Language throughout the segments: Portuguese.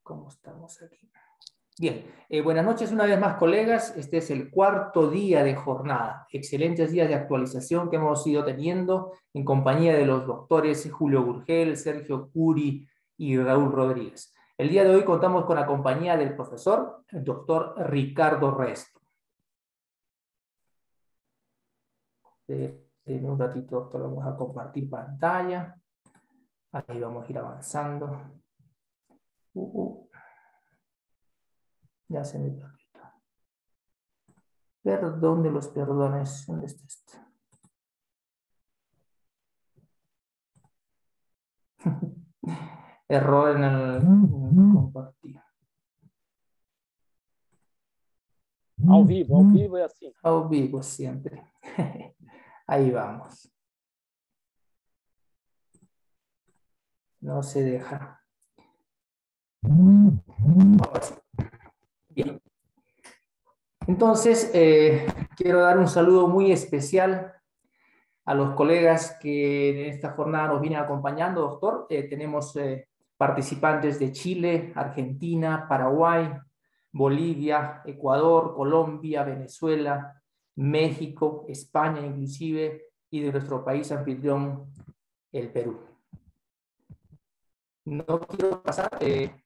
¿Cómo estamos aquí? Bien, buenas noches una vez más, colegas. Este es el cuarto día de jornada. Excelentes días de actualización que hemos ido teniendo en compañía de los doctores Julio Gurgel, Sergio Curi y Raúl Rodríguez. El día de hoy contamos con la compañía del profesor, el doctor Ricardo Resto. En un ratito, doctor, vamos a compartir pantalla. Ahí vamos a ir avanzando. Ya se me perdió. Perdón de los perdones. ¿Dónde está esto? Error en el compartir. Ao vivo é assim. Ao vivo siempre. Ahí vamos. No se deja. Bien. Entonces, quiero dar un saludo muy especial a los colegas que en esta jornada nos vienen acompañando, doctor. Tenemos participantes de Chile, Argentina, Paraguay, Bolivia, Ecuador, Colombia, Venezuela, México, España inclusive, y de nuestro país anfitrión, el Perú. No quiero pasar,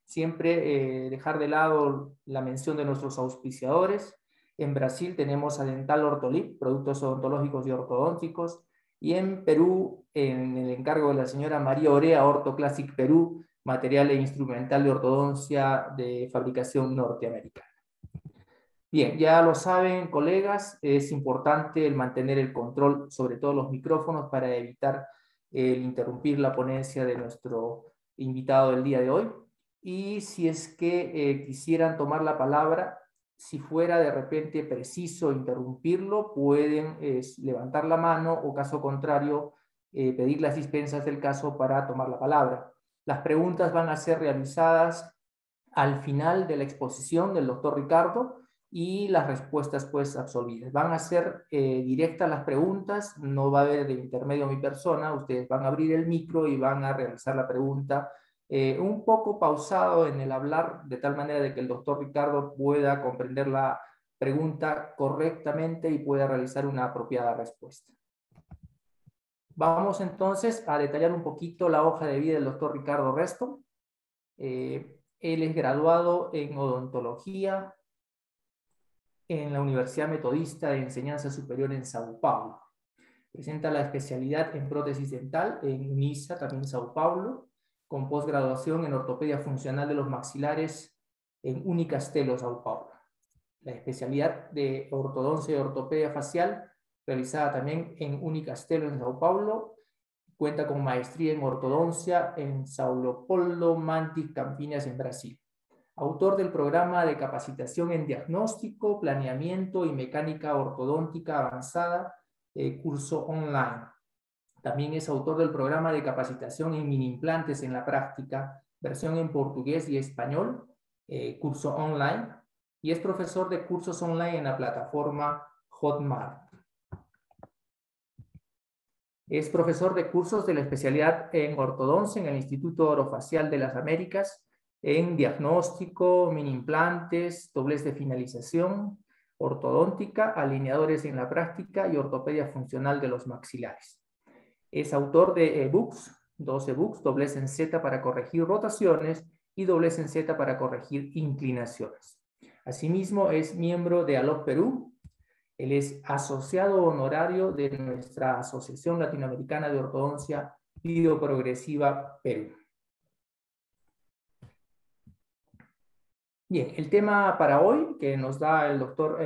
siempre dejar de lado la mención de nuestros auspiciadores. En Brasil tenemos a Dental Ortolip, productos odontológicos y ortodónticos, y en Perú, en el encargo de la señora María Orea, Orto Classic Perú, material e instrumental de ortodoncia de fabricación norteamericana. Bien, ya lo saben, colegas, es importante el mantener el control sobre todos los micrófonos para evitar el interrumpir la ponencia de nuestro invitado del día de hoy. Y si es que quisieran tomar la palabra, si fuera de repente preciso interrumpirlo, pueden levantar la mano o, caso contrario, pedir las dispensas del caso para tomar la palabra. Las preguntas van a ser realizadas al final de la exposición del doctor Ricardo y las respuestas pues absolvidas. Van a ser directas las preguntas, no va a haber de intermedio mi persona, ustedes van a abrir el micro y van a realizar la pregunta un poco pausado en el hablar, de tal manera de que el doctor Ricardo pueda comprender la pregunta correctamente y pueda realizar una apropiada respuesta. Vamos entonces a detallar un poquito la hoja de vida del doctor Ricardo Resto. Él es graduado en odontología en la Universidad Metodista de Enseñanza Superior en Sao Paulo. Presenta la especialidad en prótesis dental en UNISA, también Sao Paulo, con posgraduación en ortopedia funcional de los maxilares en Unicastelo, Sao Paulo. La especialidad de ortodoncia y ortopedia facial, realizada también en Unicastelo, en Sao Paulo. Cuenta con maestría en ortodoncia en São Leopoldo, Mantis, Campinas, en Brasil. Autor del programa de capacitación en diagnóstico, planeamiento y mecánica ortodóntica avanzada, curso online. También es autor del programa de capacitación en mini implantes en la práctica, versión en portugués y español, curso online. Y es profesor de cursos online en la plataforma Hotmart. Es profesor de cursos de la especialidad en ortodoncia en el Instituto Orofacial de las Américas, en diagnóstico, mini implantes, doblez de finalización, ortodóntica, alineadores en la práctica y ortopedia funcional de los maxilares. Es autor de ebooks, 2 ebooks, doblez en Z para corregir rotaciones y doblez en Z para corregir inclinaciones. Asimismo, es miembro de ALOP Perú. Él es asociado honorario de nuestra Asociación Latinoamericana de Ortodoncia Bioprogresiva Perú. Bien, el tema para hoy que nos da el doctor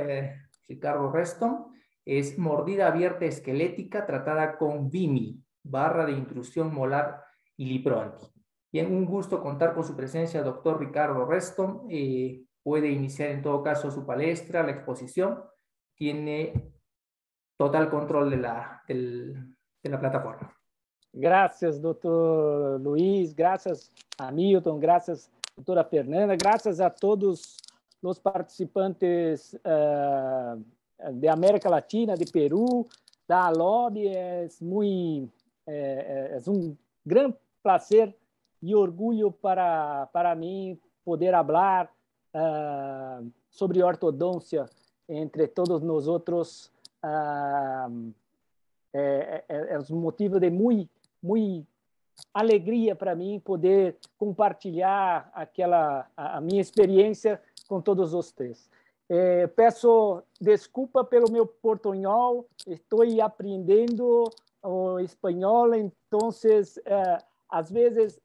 Ricardo Resto es mordida abierta esquelética tratada con VIMI, barra de intrusión molar y Lipronti. Bien, un gusto contar con su presencia, doctor Ricardo Resto. Puede iniciar en todo caso su palestra, la exposición. Tiene total control de la plataforma. Gracias, doutor Luiz, gracias a Milton, gracias, doutora Fernanda, gracias a todos os participantes de América Latina, de Perú, da ALOB. Es un gran placer y orgullo para mí poder falar sobre ortodôncia entre todos nós outros é um motivo de muito alegria para mim poder compartilhar a minha experiência com todos vocês. Peço desculpa pelo meu portunhol, estou aprendendo o espanhol, então às vezes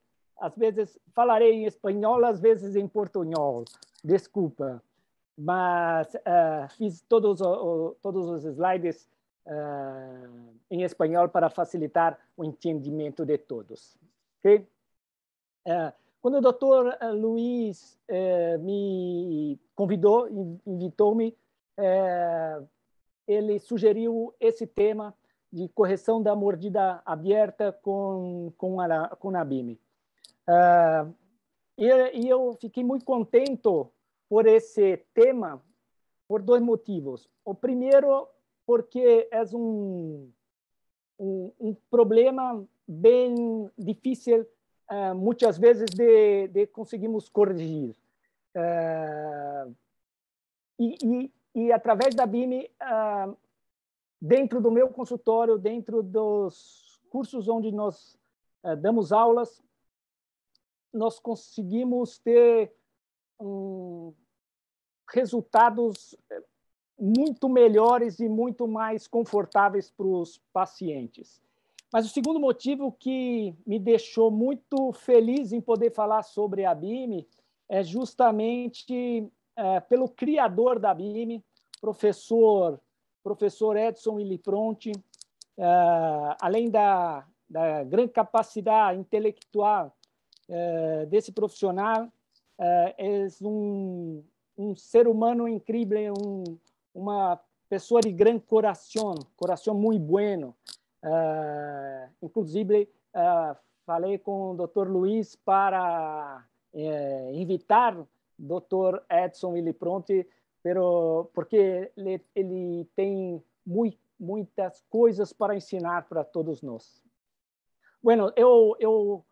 falarei em espanhol, às vezes em portunhol. Desculpa, mas fiz todos os slides em espanhol para facilitar o entendimento de todos. Okay? Quando o Dr. Luiz me convidou, invitou-me, ele sugeriu esse tema de correção da mordida aberta com a BIM. E eu fiquei muito contente por esse tema por dois motivos. O primeiro, porque é um problema bem difícil, muitas vezes, de conseguirmos corrigir. E através da BIM, dentro do meu consultório, dentro dos cursos onde nós damos aulas, nós conseguimos ter resultados muito melhores e muito mais confortáveis para os pacientes. Mas o segundo motivo que me deixou muito feliz em poder falar sobre a BIM é justamente pelo criador da BIM, professor Edson Ilipronti. Além da grande capacidade intelectual desse profissional, é um ser humano incrível, uma pessoa de grande coração muito bueno. Inclusive, falei com o Dr. Luiz para invitar o Dr. Edson Ilipronti, porque ele tem muitas coisas para ensinar para todos nós. Bueno, eu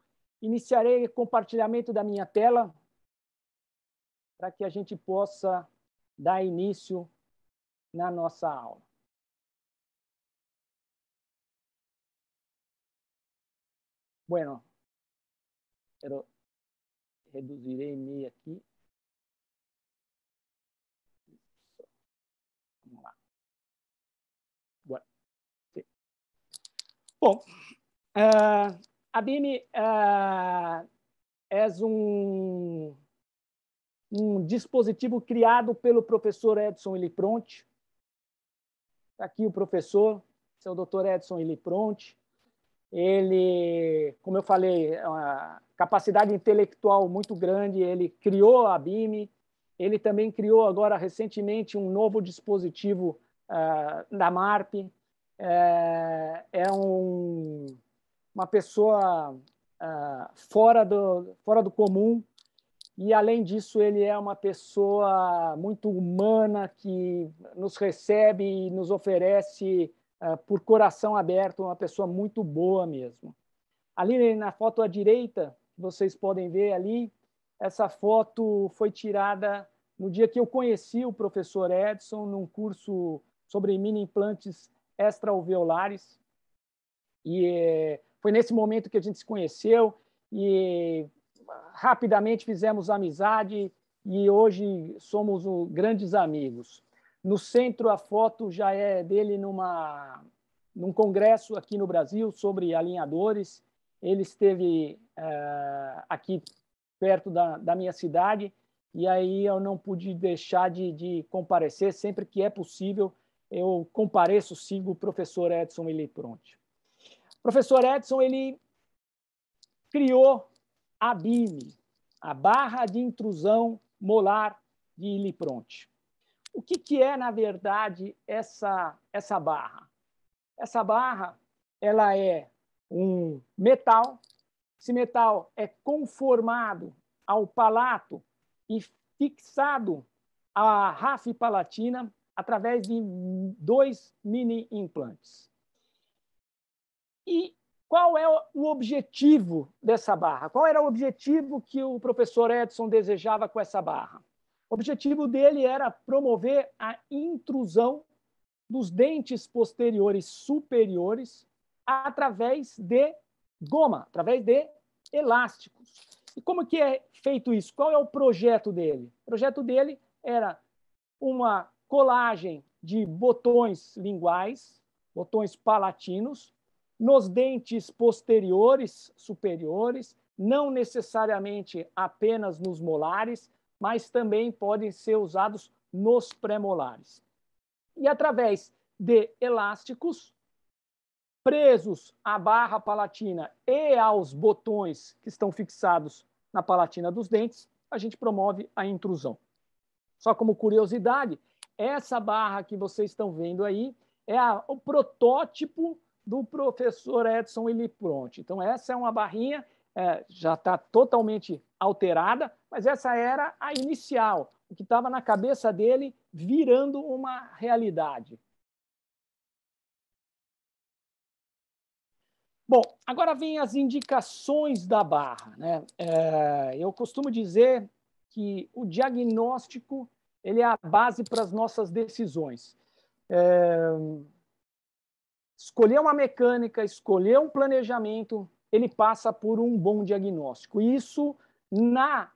iniciarei o compartilhamento da minha tela para que a gente possa dar início na nossa aula. Bueno, eu reduzirei aqui. Vamos lá. Bueno, sim. Bom, a BIM é um dispositivo criado pelo professor Edson Ilipronti. Aqui o professor, esse é o Dr. Edson Ilipronti. Ele, como eu falei, uma capacidade intelectual muito grande, ele criou a BIM, ele também criou agora recentemente um novo dispositivo da MARP, uma pessoa fora do comum, e além disso ele é uma pessoa muito humana que nos recebe e nos oferece por coração aberto, uma pessoa muito boa mesmo. Ali na foto à direita, vocês podem ver ali, essa foto foi tirada no dia que eu conheci o professor Edson, num curso sobre mini-implantes extra-alveolares. E foi nesse momento que a gente se conheceu e rapidamente fizemos amizade e hoje somos grandes amigos. No centro, a foto já é dele num congresso aqui no Brasil sobre alinhadores. Ele esteve aqui perto da minha cidade e aí eu não pude deixar de comparecer. Sempre que é possível, eu compareço, sigo o professor Edson Ilipronti. O professor Edson, ele criou a BIM, a barra de intrusão molar de Ilipronti. O que é, na verdade, essa barra? Essa barra ela é um metal. Esse metal é conformado ao palato e fixado à rafe palatina através de 2 mini implantes. E qual é o objetivo dessa barra? Qual era o objetivo que o professor Edson desejava com essa barra? O objetivo dele era promover a intrusão dos dentes posteriores superiores através de goma, através de elásticos. E como que é feito isso? Qual é o projeto dele? O projeto dele era uma colagem de botões linguais, botões palatinos, nos dentes posteriores superiores, não necessariamente apenas nos molares, mas também podem ser usados nos pré-molares. E através de elásticos presos à barra palatina e aos botões que estão fixados na palatina dos dentes, a gente promove a intrusão. Só como curiosidade, essa barra que vocês estão vendo aí é o protótipo do professor Edson Ilipronte. Então, essa é uma barrinha, já está totalmente alterada, mas essa era a inicial, o que estava na cabeça dele virando uma realidade. Bom, agora vem as indicações da barra, né? Eu costumo dizer que o diagnóstico ele é a base para as nossas decisões. Escolher uma mecânica, escolher um planejamento, ele passa por um bom diagnóstico. Isso, na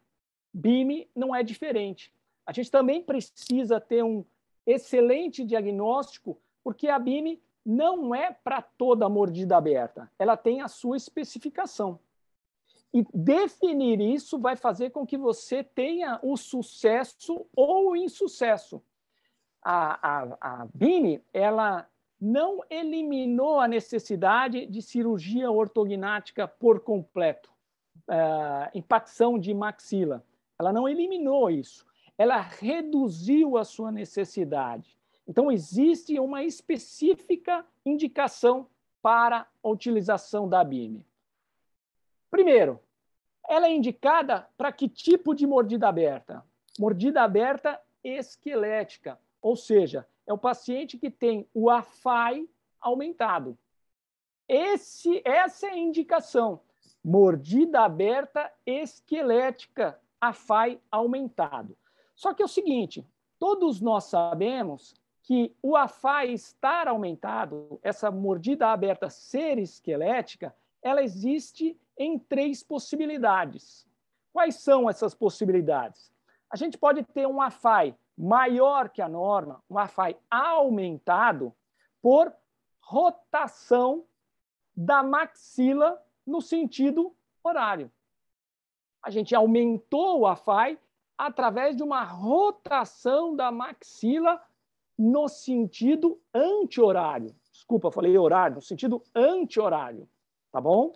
BIM, não é diferente. A gente também precisa ter um excelente diagnóstico, porque a BIM não é para toda mordida aberta. Ela tem a sua especificação. E definir isso vai fazer com que você tenha o sucesso ou o insucesso. A BIM, ela não eliminou a necessidade de cirurgia ortognática por completo, impacção de maxila. Ela não eliminou isso. Ela reduziu a sua necessidade. Então, existe uma específica indicação para a utilização da BIM. Primeiro, ela é indicada para que tipo de mordida aberta? Mordida aberta esquelética, ou seja, é o paciente que tem o AFAI aumentado. Essa é a indicação. Mordida aberta esquelética, AFAI aumentado. Só que é o seguinte, todos nós sabemos que o AFAI estar aumentado, essa mordida aberta ser esquelética, ela existe em 3 possibilidades. Quais são essas possibilidades? A gente pode ter um AFAI maior que a norma, um AFAI aumentado por rotação da maxila no sentido horário. A gente aumentou o AFAI através de uma rotação da maxila no sentido anti-horário. Desculpa, falei horário, no sentido anti-horário. Tá bom?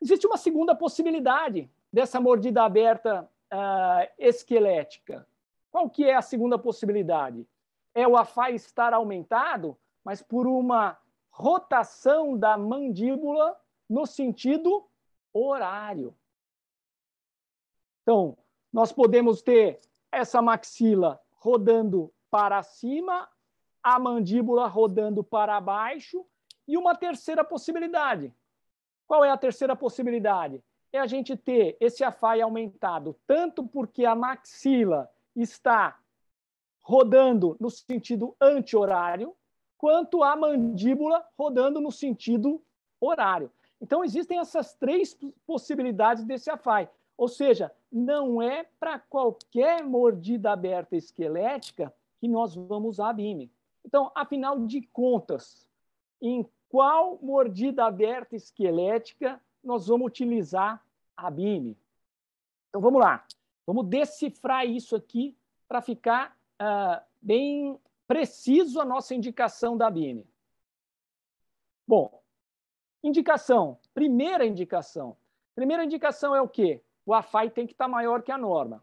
Existe uma segunda possibilidade dessa mordida aberta esquelética. Qual que é a segunda possibilidade? É o AFAI estar aumentado, mas por uma rotação da mandíbula no sentido horário. Então, nós podemos ter essa maxila rodando para cima, a mandíbula rodando para baixo, e uma terceira possibilidade. Qual é a terceira possibilidade? É a gente ter esse AFAI aumentado, tanto porque a maxila está rodando no sentido anti-horário, quanto a mandíbula rodando no sentido horário. Então, existem essas 3 possibilidades desse AFAI. Ou seja, não é para qualquer mordida aberta esquelética que nós vamos usar a BIM. Então, afinal de contas, em qual mordida aberta esquelética nós vamos utilizar a BIM? Então, vamos lá. Vamos decifrar isso aqui para ficar bem preciso a nossa indicação da BIM. Bom, indicação. Primeira indicação. Primeira indicação é o quê? O AFAI tem que estar maior que a norma.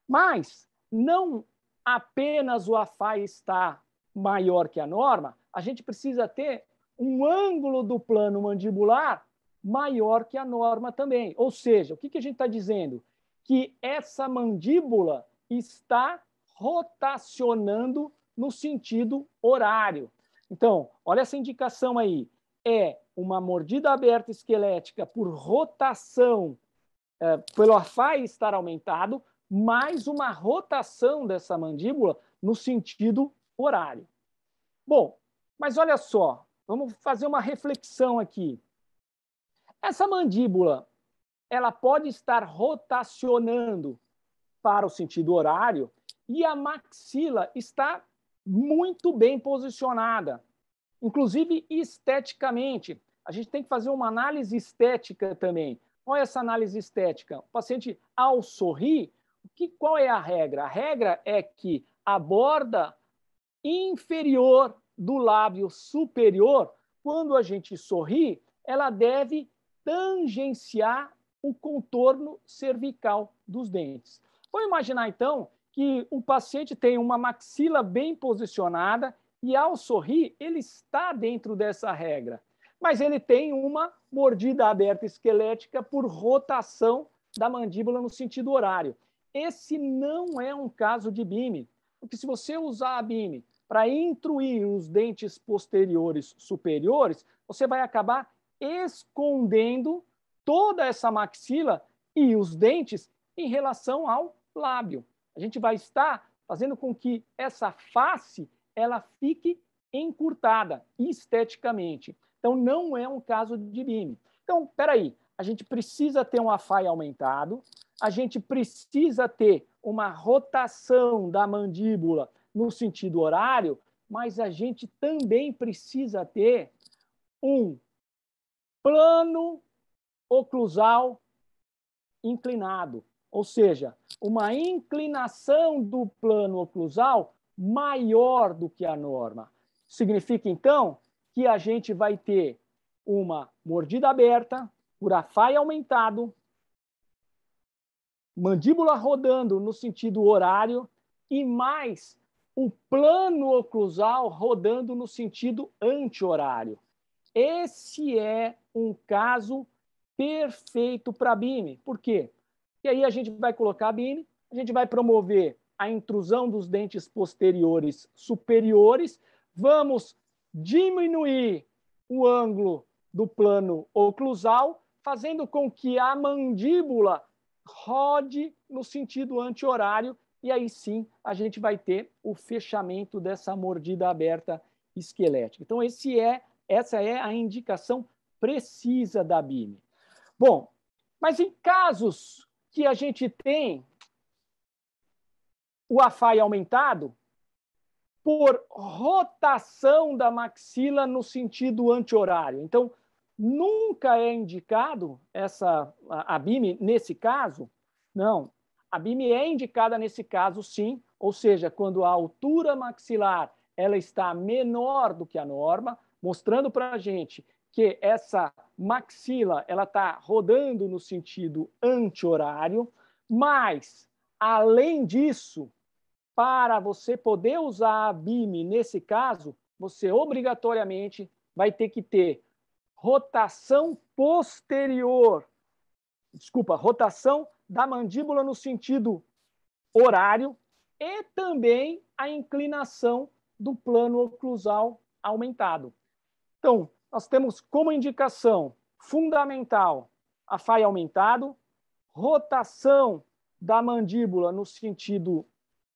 Mas não apenas o AFAI está maior que a norma, a gente precisa ter um ângulo do plano mandibular maior que a norma também. Ou seja, o que a gente está dizendo? Que essa mandíbula está rotacionando no sentido horário. Então, olha essa indicação aí. É uma mordida aberta esquelética por rotação, pelo AFAI estar aumentado, mais uma rotação dessa mandíbula no sentido horário. Bom, mas olha só, vamos fazer uma reflexão aqui. Essa mandíbula, ela pode estar rotacionando para o sentido horário e a maxila está muito bem posicionada, inclusive esteticamente. A gente tem que fazer uma análise estética também. Qual é essa análise estética? O paciente, ao sorrir, qual é a regra? A regra é que a borda inferior do lábio superior, quando a gente sorri, ela deve tangenciar o contorno cervical dos dentes. Vamos imaginar, então, que o paciente tem uma maxila bem posicionada e, ao sorrir, ele está dentro dessa regra. Mas ele tem uma mordida aberta esquelética por rotação da mandíbula no sentido horário. Esse não é um caso de BIMI, porque se você usar a BIMI para intruir os dentes posteriores superiores, você vai acabar escondendo toda essa maxila e os dentes em relação ao lábio. A gente vai estar fazendo com que essa face ela fique encurtada esteticamente. Então, não é um caso de BIMI. Então, peraí, a gente precisa ter um AFAI aumentado, a gente precisa ter uma rotação da mandíbula no sentido horário, mas a gente também precisa ter um plano oclusal inclinado, ou seja, uma inclinação do plano oclusal maior do que a norma. Significa, então, que a gente vai ter uma mordida aberta, por AFAI aumentado, mandíbula rodando no sentido horário e mais o plano oclusal rodando no sentido anti-horário. Esse é um caso perfeito para BIMI. Por quê? E aí a gente vai colocar a BIMI, a gente vai promover a intrusão dos dentes posteriores superiores, vamos diminuir o ângulo do plano oclusal, fazendo com que a mandíbula rode no sentido anti-horário, e aí sim a gente vai ter o fechamento dessa mordida aberta esquelética. Então, essa é a indicação precisa da BIMI. Bom, mas em casos que a gente tem o AFAI aumentado, por rotação da maxila no sentido anti-horário. Então, nunca é indicado a BIMI nesse caso? Não. A BIMI é indicada nesse caso, sim, ou seja, quando a altura maxilar ela está menor do que a norma, mostrando para a gente que essa maxila ela está rodando no sentido anti-horário, mas, além disso, para você poder usar a BIMI nesse caso, você obrigatoriamente vai ter que ter rotação posterior, rotação da mandíbula no sentido horário e também a inclinação do plano oclusal aumentado. Então, nós temos como indicação fundamental AFAI aumentado, rotação da mandíbula no sentido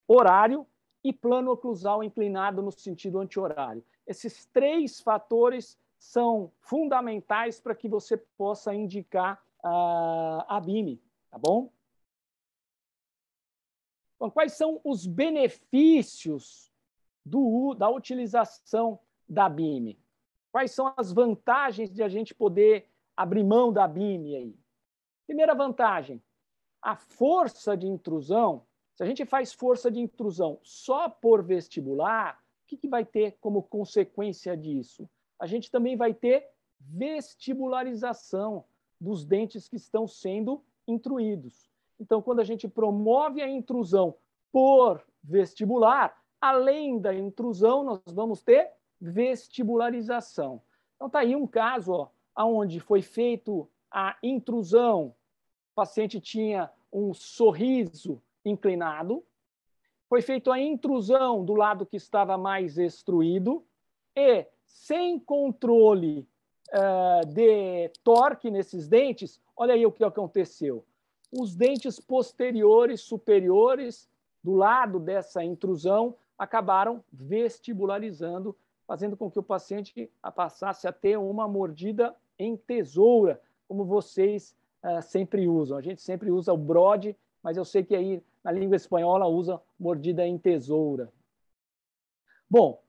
horário e plano oclusal inclinado no sentido anti-horário. Esses três fatores são fundamentais para que você possa indicar a BIMI, tá bom? Então, quais são os benefícios da utilização da BIMI? Quais são as vantagens de a gente poder abrir mão da BIMI aí? Primeira vantagem, a força de intrusão. Se a gente faz força de intrusão só por vestibular, o que vai ter como consequência disso? A gente também vai ter vestibularização dos dentes que estão sendo intruídos. Então, quando a gente promove a intrusão por vestibular, além da intrusão, nós vamos ter vestibularização. Então, está aí um caso onde foi feito a intrusão, o paciente tinha um sorriso inclinado, foi feita a intrusão do lado que estava mais extruído e, sem controle de torque nesses dentes, olha aí o que aconteceu. Os dentes posteriores, superiores, do lado dessa intrusão, acabaram vestibularizando, fazendo com que o paciente passasse a ter uma mordida em tesoura, como vocês sempre usam. A gente sempre usa o brode, mas eu sei que aí na língua espanhola usa mordida em tesoura. Bom,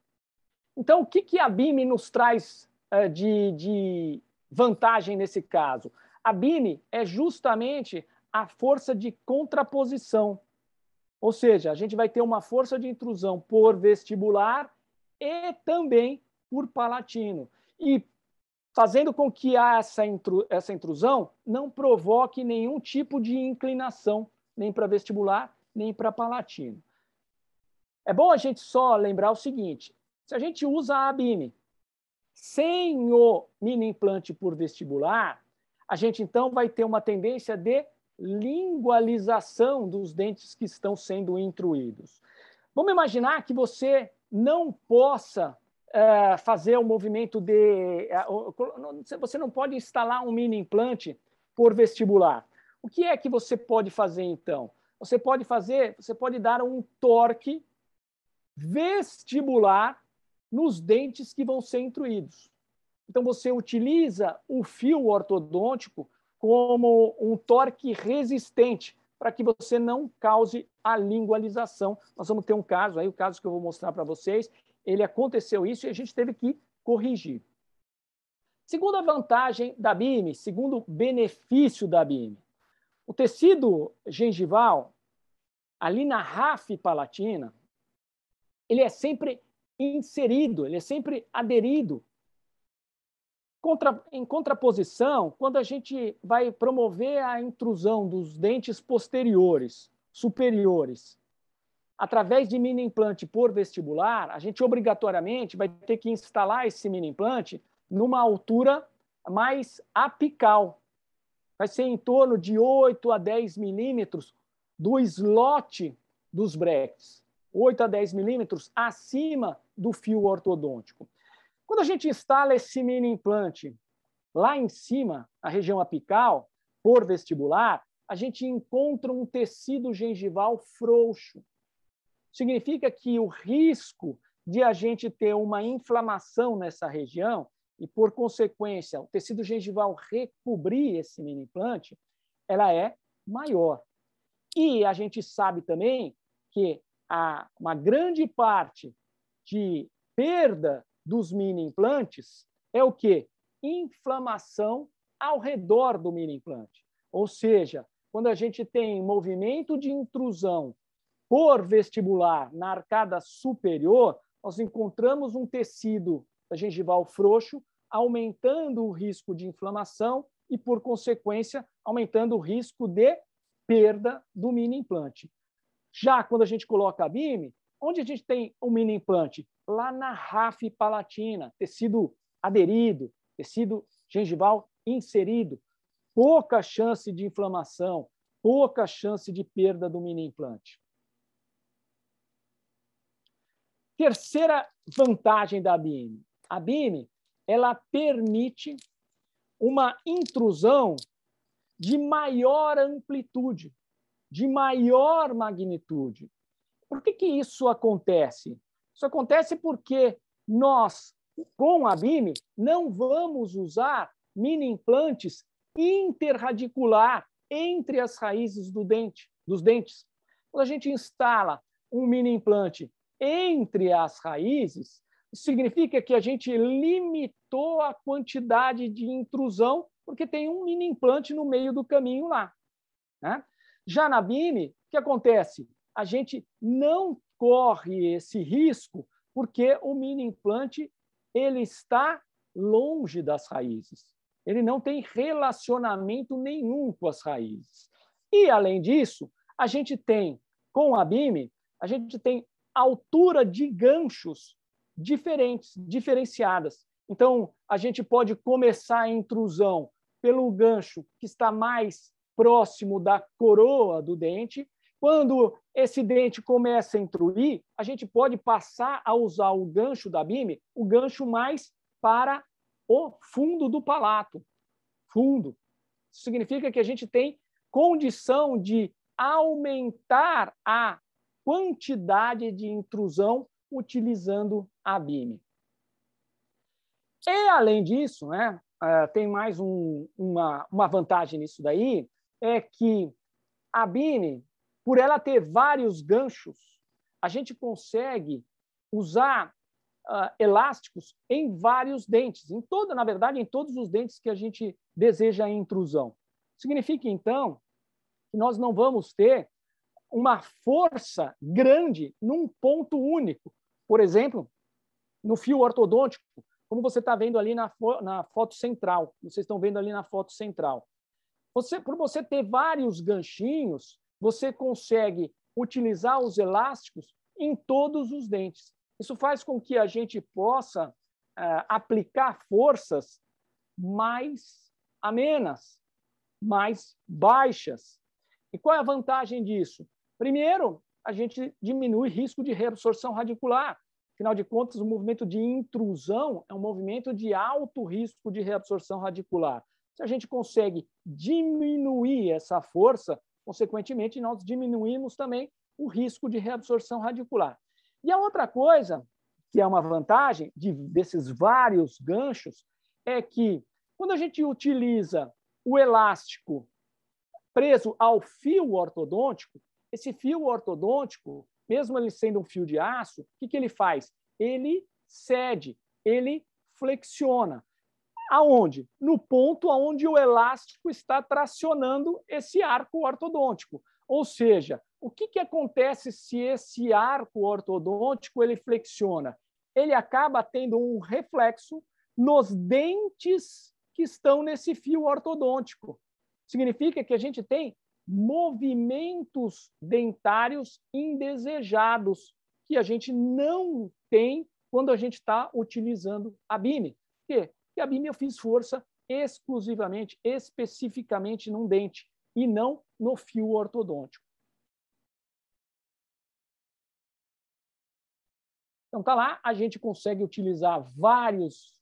então o que a BIM nos traz de vantagem nesse caso? A BIM é justamente a força de contraposição. Ou seja, a gente vai ter uma força de intrusão por vestibular e também por palatino. E fazendo com que essa intrusão não provoque nenhum tipo de inclinação, nem para vestibular, nem para palatino. É bom a gente só lembrar o seguinte, se a gente usa a BIM sem o mini implante por vestibular, a gente então vai ter uma tendência de lingualização dos dentes que estão sendo intruídos. Vamos imaginar que você não possa fazer o movimento de... Você não pode instalar um mini implante por vestibular. O que é que você pode fazer, então? Você pode dar um torque vestibular nos dentes que vão ser intruídos. Então, você utiliza o fio ortodôntico como um torque resistente para que você não cause a lingualização. Nós vamos ter um caso aí, o caso que eu vou mostrar para vocês, ele aconteceu isso e a gente teve que corrigir. Segunda vantagem da BIM, segundo benefício da BIM, o tecido gengival, ali na ráfia palatina, ele é sempre inserido, ele é sempre aderido. Em contraposição, quando a gente vai promover a intrusão dos dentes posteriores, superiores, através de mini implante por vestibular, a gente obrigatoriamente vai ter que instalar esse mini implante numa altura mais apical. Vai ser em torno de 8 a 10 milímetros do slot dos brackets, 8 a 10 milímetros acima do fio ortodôntico. Quando a gente instala esse mini implante lá em cima, na região apical, por vestibular, a gente encontra um tecido gengival frouxo. Significa que o risco de a gente ter uma inflamação nessa região e, por consequência, o tecido gengival recobrir esse mini implante, ela é maior. E a gente sabe também que uma grande parte de perda dos mini implantes é o quê? Inflamação ao redor do mini implante. Ou seja, quando a gente tem movimento de intrusão por vestibular na arcada superior, nós encontramos um tecido gengival frouxo, aumentando o risco de inflamação e, por consequência, aumentando o risco de perda do mini implante. Já quando a gente coloca a BIM, onde a gente tem o mini implante? Lá na ráfia palatina, tecido aderido, tecido gengival inserido, pouca chance de inflamação, pouca chance de perda do mini implante. Terceira vantagem da BIM. A BIM, ela permite uma intrusão de maior amplitude, de maior magnitude. Por que isso acontece? Isso acontece porque nós, com a BIM, não vamos usar mini implantes interradicular entre as raízes dos dentes. Quando a gente instala um mini implante entre as raízes, isso significa que a gente limitou a quantidade de intrusão, porque tem um mini implante no meio do caminho lá, né? Já na BIM, o que acontece? A gente não corre esse risco porque o mini implante ele está longe das raízes. Ele não tem relacionamento nenhum com as raízes. E, além disso, a gente tem, com a BIM, a gente tem altura de ganchos diferenciadas. Então, a gente pode começar a intrusão pelo gancho que está mais próximo da coroa do dente. Quando esse dente começa a intruir, a gente pode passar a usar o gancho da BIM, o gancho mais para o fundo do palato. Fundo. Isso significa que a gente tem condição de aumentar a quantidade de intrusão utilizando a BIM. E, além disso, né, tem mais uma vantagem nisso daí, é que a BIM, por ela ter vários ganchos, a gente consegue usar elásticos em vários dentes, na verdade, em todos os dentes que a gente deseja a intrusão. Significa, então, que nós não vamos ter uma força grande num ponto único. Por exemplo, no fio ortodôntico, como você está vendo ali na foto central. Vocês estão vendo ali na foto central. Por você ter vários ganchinhos, você consegue utilizar os elásticos em todos os dentes. Isso faz com que a gente possa aplicar forças mais amenas, mais baixas. E qual é a vantagem disso? Primeiro, a gente diminui o risco de reabsorção radicular. Afinal de contas, o movimento de intrusão é um movimento de alto risco de reabsorção radicular. Se a gente consegue diminuir essa força, consequentemente, nós diminuímos também o risco de reabsorção radicular. E a outra coisa, que é uma vantagem desses vários ganchos, é que quando a gente utiliza o elástico preso ao fio ortodôntico, esse fio ortodôntico, mesmo ele sendo um fio de aço, o que ele faz? Ele cede, ele flexiona. Aonde? No ponto onde o elástico está tracionando esse arco ortodôntico. Ou seja, o que acontece se esse arco ortodôntico ele flexiona? Ele acaba tendo um reflexo nos dentes que estão nesse fio ortodôntico. Significa que a gente tem movimentos dentários indesejados que a gente não tem quando a gente está utilizando a BIM. Por quê? Porque a BIM eu fiz força exclusivamente, especificamente num dente e não no fio ortodôntico. Então, tá lá, a gente consegue utilizar vários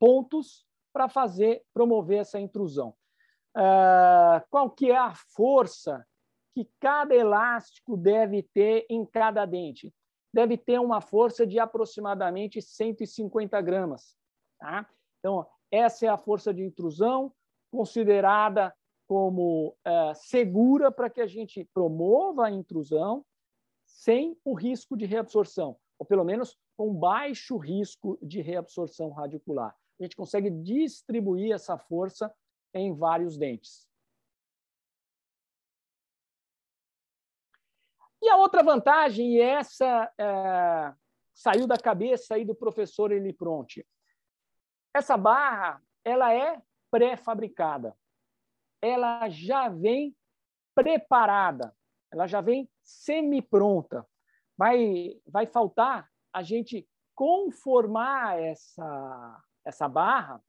pontos para promover essa intrusão. Qual que é a força que cada elástico deve ter em cada dente? Deve ter uma força de aproximadamente 150 gramas. Tá? Então, essa é a força de intrusão considerada como segura para que a gente promova a intrusão sem o risco de reabsorção, ou pelo menos com baixo risco de reabsorção radicular. A gente consegue distribuir essa força em vários dentes. E a outra vantagem, e essa saiu da cabeça aí do professor Eli Pronti, essa barra ela é pré-fabricada, ela já vem preparada, ela já vem semi-pronta. Vai faltar a gente conformar essa barra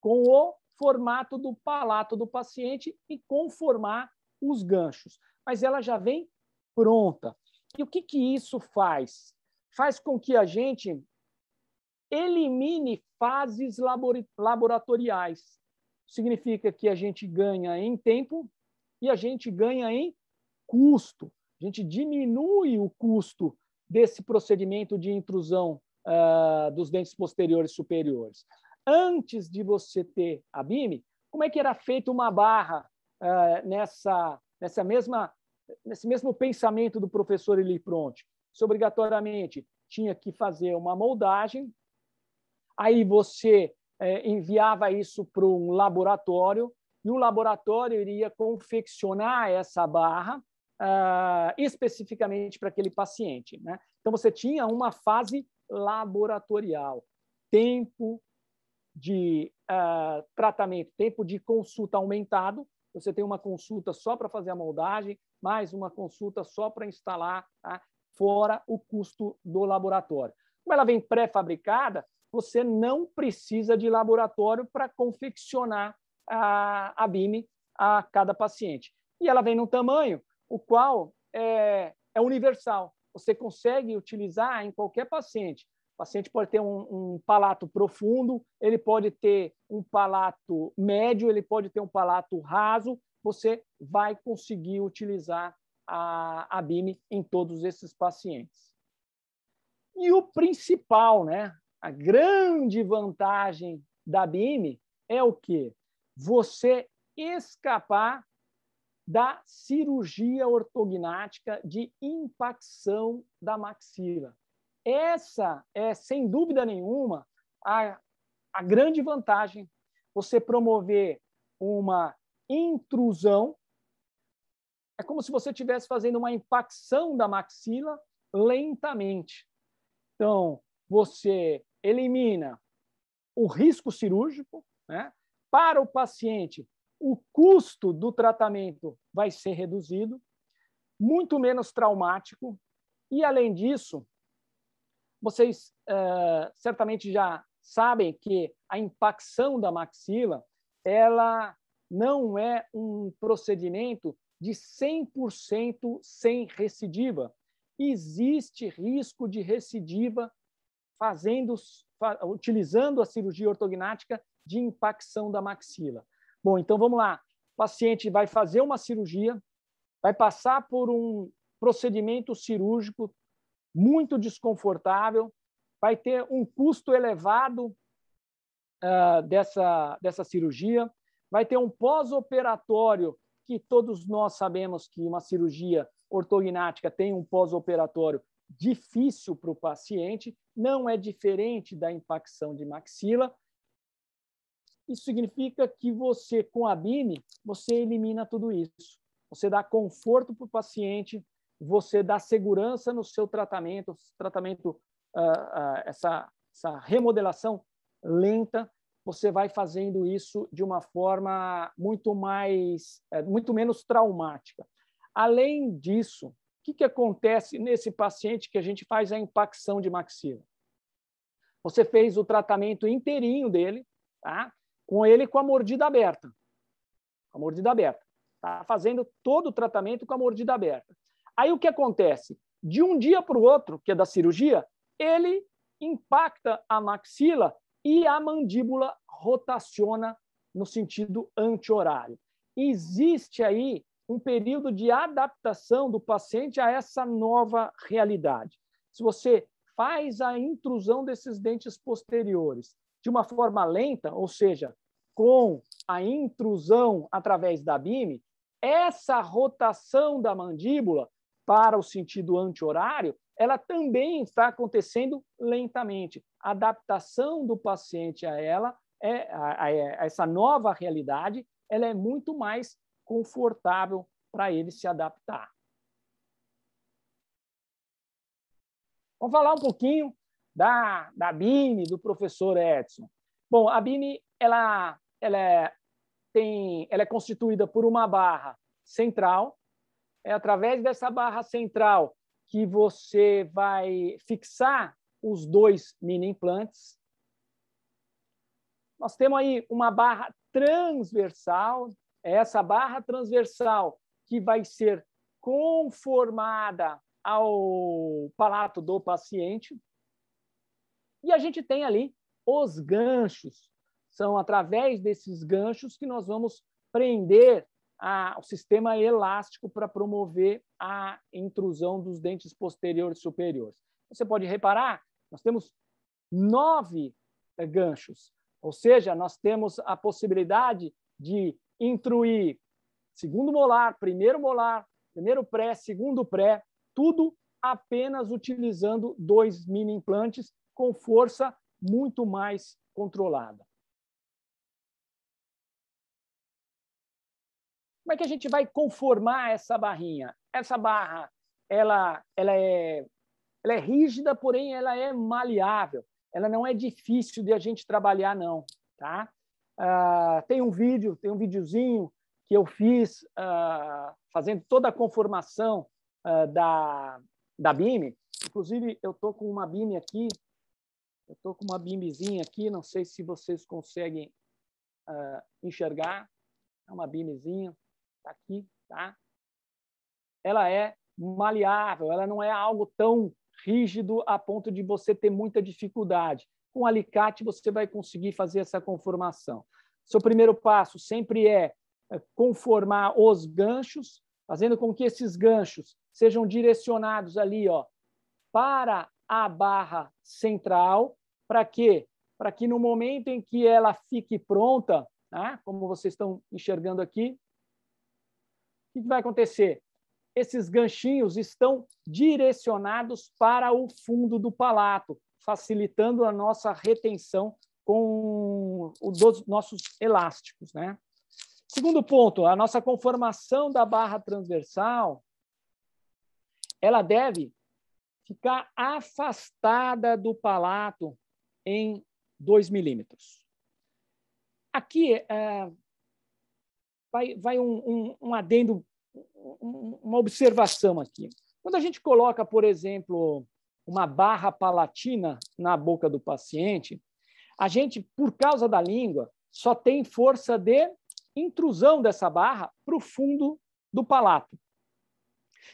com o formato do palato do paciente e conformar os ganchos. Mas ela já vem pronta. E o que isso faz? Faz com que a gente elimine fases laboratoriais. Significa que a gente ganha em tempo e a gente ganha em custo. A gente diminui o custo desse procedimento de intrusão dos dentes posteriores e superiores. Antes de você ter a BIM, como é que era feita uma barra nesse mesmo pensamento do professor Eli Pronti? Você obrigatoriamente tinha que fazer uma moldagem, aí você enviava isso para um laboratório e o laboratório iria confeccionar essa barra especificamente para aquele paciente, né? Então, você tinha uma fase laboratorial, tempo de tratamento, tempo de consulta aumentado. Você tem uma consulta só para fazer a moldagem, mais uma consulta só para instalar, tá? Fora o custo do laboratório. Como ela vem pré-fabricada, você não precisa de laboratório para confeccionar a BIM a cada paciente. E ela vem num tamanho o qual é universal. Você consegue utilizar em qualquer paciente. O paciente pode ter um palato profundo, ele pode ter um palato médio, ele pode ter um palato raso. Você vai conseguir utilizar a BIM em todos esses pacientes. E o principal, né? A grande vantagem da BIM é o quê? Você escapar da cirurgia ortognática de impacção da maxila. Essa é, sem dúvida nenhuma, a grande vantagem. Você promover uma intrusão, é como se você estivesse fazendo uma impacção da maxila lentamente. Então, você elimina o risco cirúrgico, né? Para o paciente, o custo do tratamento vai ser reduzido, muito menos traumático, e, além disso, vocês certamente já sabem que a impacção da maxila ela não é um procedimento de 100% sem recidiva. Existe risco de recidiva utilizando a cirurgia ortognática de impacção da maxila. Bom, então vamos lá. O paciente vai fazer uma cirurgia, vai passar por um procedimento cirúrgico muito desconfortável, vai ter um custo elevado dessa cirurgia, vai ter um pós-operatório, que todos nós sabemos que uma cirurgia ortognática tem um pós-operatório difícil para o paciente, não é diferente da impacção de maxila. Isso significa que você, com a BIM, você elimina tudo isso. Você dá conforto para o paciente, você dá segurança no seu tratamento, essa remodelação lenta, você vai fazendo isso de uma forma muito menos traumática. Além disso, o que acontece nesse paciente que a gente faz a impacção de maxila? Você fez o tratamento inteirinho dele, tá? Com a mordida aberta. A mordida aberta. Tá fazendo todo o tratamento com a mordida aberta. Aí o que acontece? De um dia para o outro, que é da cirurgia, ele impacta a maxila e a mandíbula rotaciona no sentido anti-horário. Existe aí um período de adaptação do paciente a essa nova realidade. Se você faz a intrusão desses dentes posteriores de uma forma lenta, ou seja, com a intrusão através da BIM, essa rotação da mandíbula para o sentido anti-horário, ela também está acontecendo lentamente. A adaptação do paciente a essa nova realidade, ela é muito mais confortável para ele se adaptar. Vamos falar um pouquinho da BIM, do professor Edson. Bom, a BIM ela é constituída por uma barra central. É através dessa barra central que você vai fixar os 2 mini implantes. Nós temos aí uma barra transversal, essa barra transversal que vai ser conformada ao palato do paciente. E a gente tem ali os ganchos. São através desses ganchos que nós vamos prender o sistema elástico para promover a intrusão dos dentes posteriores e superiores. Você pode reparar, nós temos 9 ganchos, ou seja, nós temos a possibilidade de intruir segundo molar, primeiro pré, segundo pré, tudo apenas utilizando 2 mini implantes com força muito mais controlada. Como é que a gente vai conformar essa barrinha? Essa barra ela é rígida, porém ela é maleável. Ela não é difícil de a gente trabalhar, não. Tá? Tem um videozinho que eu fiz fazendo toda a conformação da BIM. Inclusive, eu estou com uma BIM aqui. Eu estou com uma BIMzinha aqui, não sei se vocês conseguem enxergar. É uma BIMzinha. Tá aqui, tá? Ela é maleável, ela não é algo tão rígido a ponto de você ter muita dificuldade. Com alicate, você vai conseguir fazer essa conformação. Seu primeiro passo sempre é conformar os ganchos, fazendo com que esses ganchos sejam direcionados ali, ó, para a barra central. Para quê? Para que no momento em que ela fique pronta, né, como vocês estão enxergando aqui, o que vai acontecer? Esses ganchinhos estão direcionados para o fundo do palato, facilitando a nossa retenção com os nossos elásticos, né? Segundo ponto, a nossa conformação da barra transversal, ela deve ficar afastada do palato em 2 milímetros. Aqui vai um adendo, uma observação aqui. Quando a gente coloca, por exemplo, uma barra palatina na boca do paciente, a gente, por causa da língua, só tem força de intrusão dessa barra para o fundo do palato.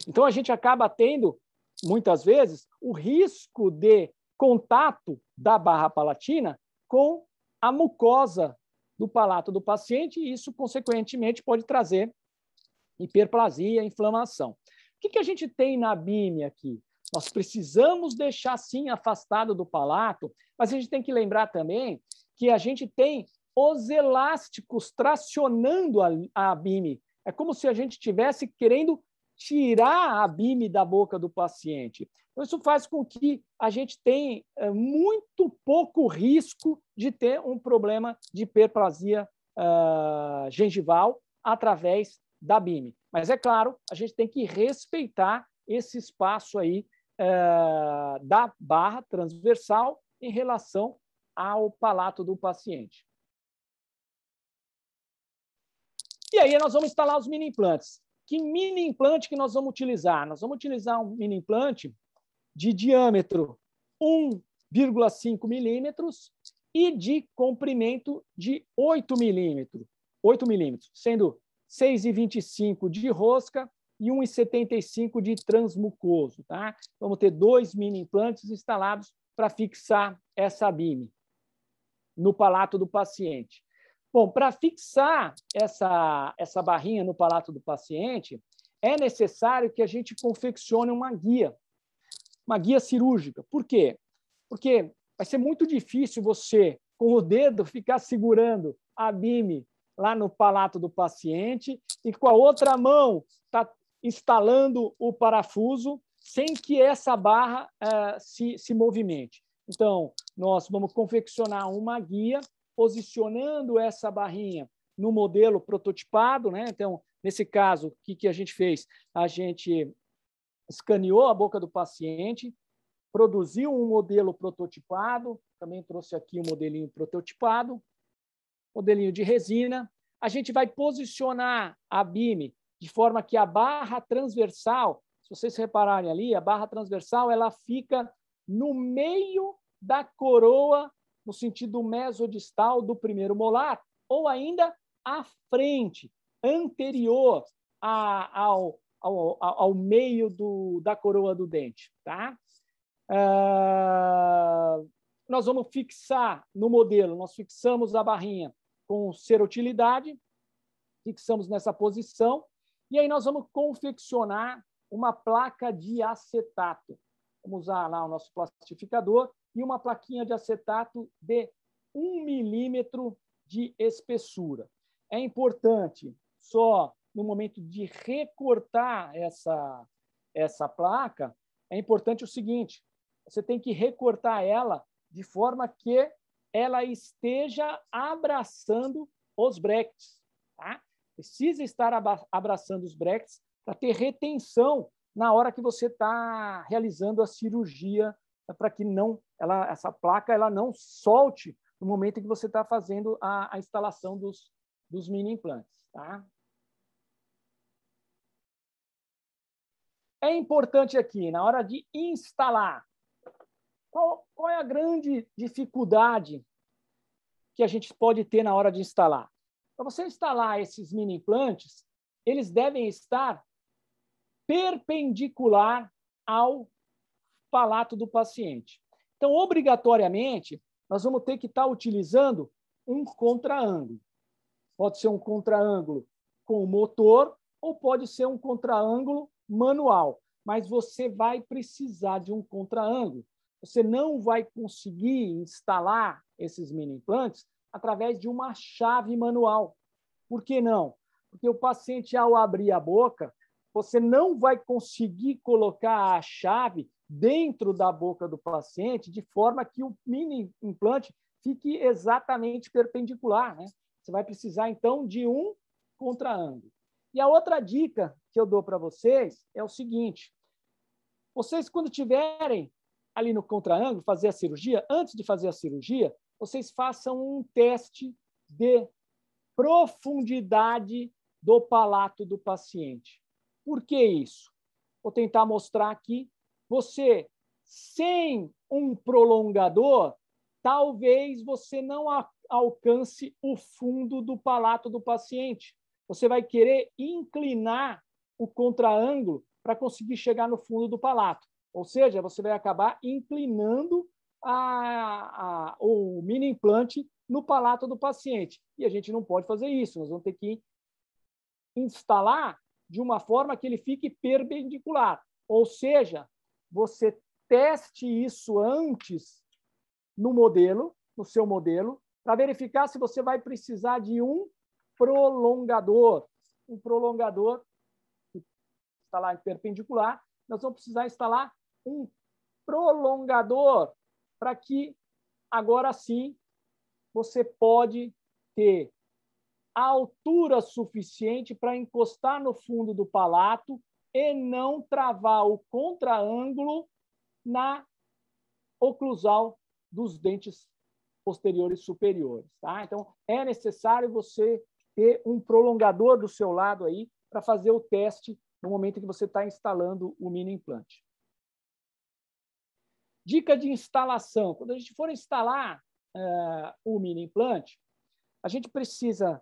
Então, a gente acaba tendo, muitas vezes, o risco de contato da barra palatina com a mucosa do palato do paciente, e isso, consequentemente, pode trazer hiperplasia, inflamação. O que a gente tem na BIM aqui? Nós precisamos deixar, sim, afastado do palato, mas a gente tem que lembrar também que a gente tem os elásticos tracionando a BIM. É como se a gente estivesse querendo tirar a BIM da boca do paciente. Então, isso faz com que a gente tenha muito pouco risco de ter um problema de hiperplasia gengival através da BIM. Mas, é claro, a gente tem que respeitar esse espaço aí da barra transversal em relação ao palato do paciente. E aí nós vamos instalar os mini implantes. Que mini implante que nós vamos utilizar? Nós vamos utilizar um mini implante de diâmetro 1,5 milímetros e de comprimento de 8 milímetros, sendo 6,25 de rosca e 1,75 de transmucoso. Tá? Vamos ter 2 mini implantes instalados para fixar essa BIM no palato do paciente. Bom, para fixar essa barrinha no palato do paciente, é necessário que a gente confeccione uma guia cirúrgica. Por quê? Porque vai ser muito difícil você, com o dedo, ficar segurando a BIM lá no palato do paciente e com a outra mão tá instalando o parafuso sem que essa barra se movimente. Então, nós vamos confeccionar uma guia posicionando essa barrinha no modelo prototipado, né? Então, nesse caso, o que a gente fez? A gente escaneou a boca do paciente, produziu um modelo prototipado, também trouxe aqui um modelinho prototipado, modelinho de resina. A gente vai posicionar a BIM de forma que a barra transversal, se vocês repararem ali, a barra transversal ela fica no meio da coroa, no sentido mesodistal do primeiro molar, ou ainda à frente, anterior ao meio da coroa do dente. Tá? Nós vamos fixar no modelo, nós fixamos a barrinha com serotilidade, fixamos nessa posição, e aí nós vamos confeccionar uma placa de acetato. Vamos usar lá o nosso plastificador e uma plaquinha de acetato de 1 milímetro de espessura. É importante, só no momento de recortar essa placa, é importante o seguinte, você tem que recortar ela de forma que ela esteja abraçando os bracts. Tá? Precisa estar abraçando os bracts para ter retenção na hora que você está realizando a cirurgia, para que essa placa ela não solte no momento em que você está fazendo a instalação dos mini implantes. Tá? É importante aqui, na hora de instalar, qual é a grande dificuldade que a gente pode ter na hora de instalar? Para você instalar esses mini implantes, eles devem estar perpendicular ao palato do paciente. Então, obrigatoriamente, nós vamos ter que estar utilizando um contraângulo. Pode ser um contraângulo com motor ou pode ser um contraângulo manual, mas você vai precisar de um contraângulo. Você não vai conseguir instalar esses mini implantes através de uma chave manual. Por que não? Porque o paciente, ao abrir a boca, você não vai conseguir colocar a chave dentro da boca do paciente de forma que o mini implante fique exatamente perpendicular, né? Você vai precisar, então, de um contraângulo. E a outra dica que eu dou para vocês é o seguinte: vocês, quando tiverem ali no contraângulo, fazer a cirurgia, antes de fazer a cirurgia, vocês façam um teste de profundidade do palato do paciente. Por que isso? Vou tentar mostrar aqui. Você, sem um prolongador, talvez você não alcance o fundo do palato do paciente. Você vai querer inclinar o contraângulo para conseguir chegar no fundo do palato. Ou seja, você vai acabar inclinando o mini implante no palato do paciente. E a gente não pode fazer isso. Nós vamos ter que instalar de uma forma que ele fique perpendicular. Ou seja, você teste isso antes no modelo, no seu modelo, para verificar se você vai precisar de um prolongador. Um prolongador que instalar em perpendicular, nós vamos precisar instalar um prolongador para que, agora sim, você pode ter a altura suficiente para encostar no fundo do palato e não travar o contraângulo na oclusal dos dentes posteriores e superiores. Tá? Então, é necessário você ter um prolongador do seu lado aí para fazer o teste no momento que você está instalando o mini implante. Dica de instalação. Quando a gente for instalar o mini implante, a gente precisa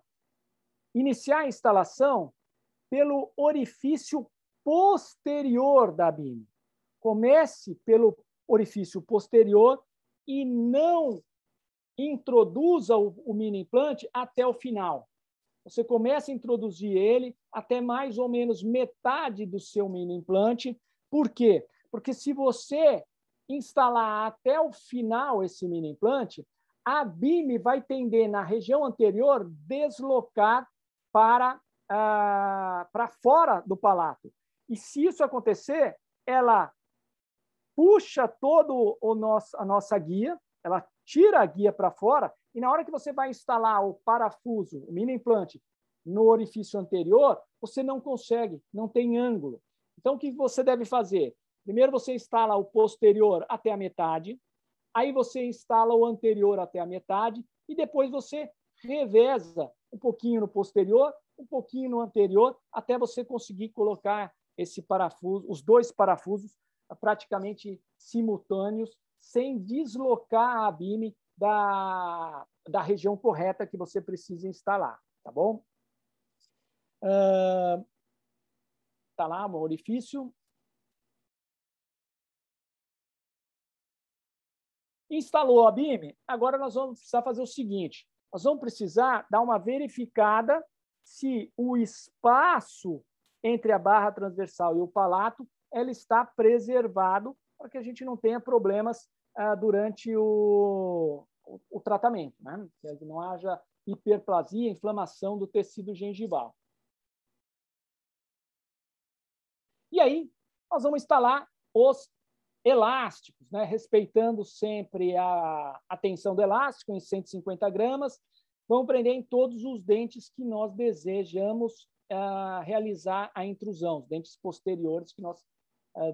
iniciar a instalação pelo orifício posterior da BIM. Comece pelo orifício posterior e não introduza o mini implante até o final. Você começa a introduzir ele até mais ou menos metade do seu mini implante. Por quê? Porque se você instalar até o final esse mini implante, a BIM vai tender na região anterior deslocar para fora do palato. E se isso acontecer, ela puxa todo a nossa guia, ela tira a guia para fora, e na hora que você vai instalar o parafuso, o mini implante, no orifício anterior, você não consegue, não tem ângulo. Então, o que você deve fazer? Primeiro você instala o posterior até a metade, aí você instala o anterior até a metade, e depois você reveza um pouquinho no posterior, um pouquinho no anterior, até você conseguir colocar esse parafuso, os dois parafusos praticamente simultâneos, sem deslocar a BIM da região correta que você precisa instalar, tá bom? Tá lá o orifício. Instalou a BIM, agora nós vamos precisar fazer o seguinte, nós vamos precisar dar uma verificada se o espaço entre a barra transversal e o palato ela está preservado para que a gente não tenha problemas durante o tratamento, né? Que não haja hiperplasia, inflamação do tecido gengival. E aí, nós vamos instalar os elásticos, né? Respeitando sempre a tensão do elástico em 150 gramas. Vamos prender em todos os dentes que nós desejamos realizar a intrusão, os dentes posteriores que nós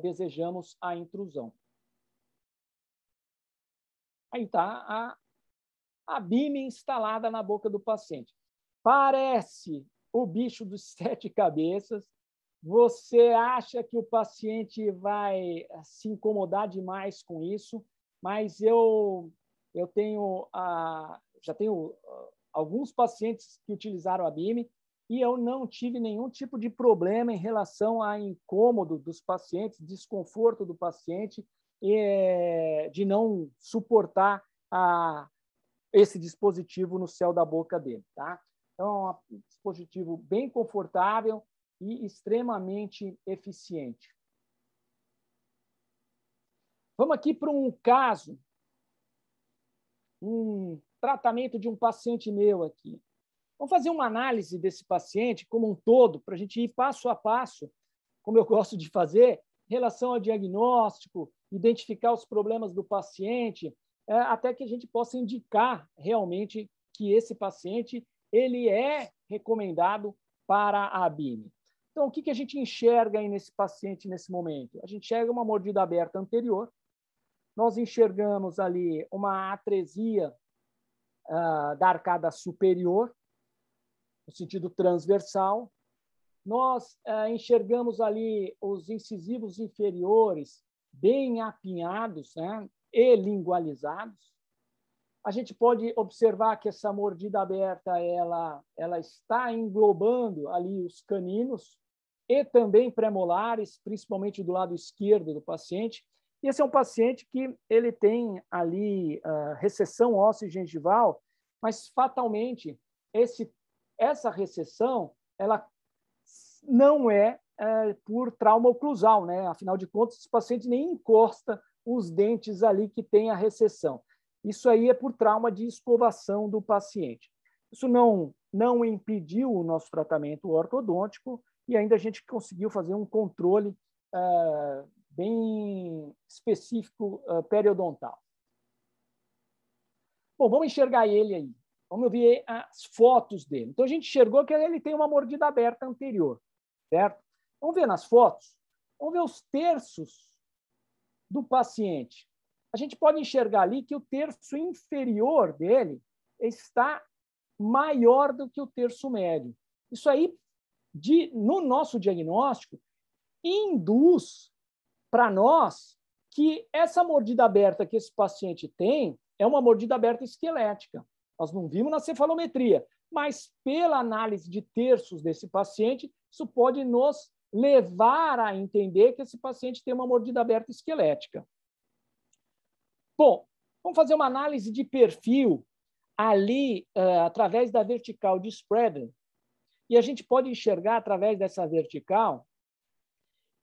desejamos a intrusão. Aí está a BIM instalada na boca do paciente. Parece o bicho dos 7 cabeças. Você acha que o paciente vai se incomodar demais com isso, mas eu já tenho alguns pacientes que utilizaram a BIM e eu não tive nenhum tipo de problema em relação a incômodo dos pacientes, desconforto do paciente. de não suportar esse dispositivo no céu da boca dele. Tá? Então, é um dispositivo bem confortável e extremamente eficiente. Vamos aqui para um caso, um tratamento de um paciente meu aqui. Vamos fazer uma análise desse paciente como um todo, para a gente ir passo a passo, como eu gosto de fazer, em relação ao diagnóstico, identificar os problemas do paciente, até que a gente possa indicar realmente que esse paciente ele é recomendado para a BIM. Então, o que a gente enxerga aí nesse paciente nesse momento? A gente enxerga uma mordida aberta anterior, nós enxergamos ali uma atresia da arcada superior, no sentido transversal. Nós enxergamos ali os incisivos inferiores bem apinhados, né, e lingualizados. A gente pode observar que essa mordida aberta ela está englobando ali os caninos e também premolares, principalmente do lado esquerdo do paciente. E esse é um paciente que ele tem ali recessão óssea gengival, mas fatalmente essa recessão ela não é por trauma oclusal, né? Afinal de contas, esse paciente nem encosta os dentes ali que tem a recessão. Isso aí é por trauma de escovação do paciente. Isso não impediu o nosso tratamento ortodôntico e ainda a gente conseguiu fazer um controle bem específico periodontal. Bom, vamos enxergar ele aí. Vamos ver as fotos dele. Então, a gente enxergou que ele tem uma mordida aberta anterior, certo? Vamos ver nas fotos? Vamos ver os terços do paciente. A gente pode enxergar ali que o terço inferior dele está maior do que o terço médio. Isso aí, no nosso diagnóstico, induz para nós que essa mordida aberta que esse paciente tem é uma mordida aberta esquelética. Nós não vimos na cefalometria, mas pela análise de terços desse paciente, isso pode nos levar a entender que esse paciente tem uma mordida aberta esquelética. Bom, vamos fazer uma análise de perfil ali através da vertical de Spreading. E a gente pode enxergar através dessa vertical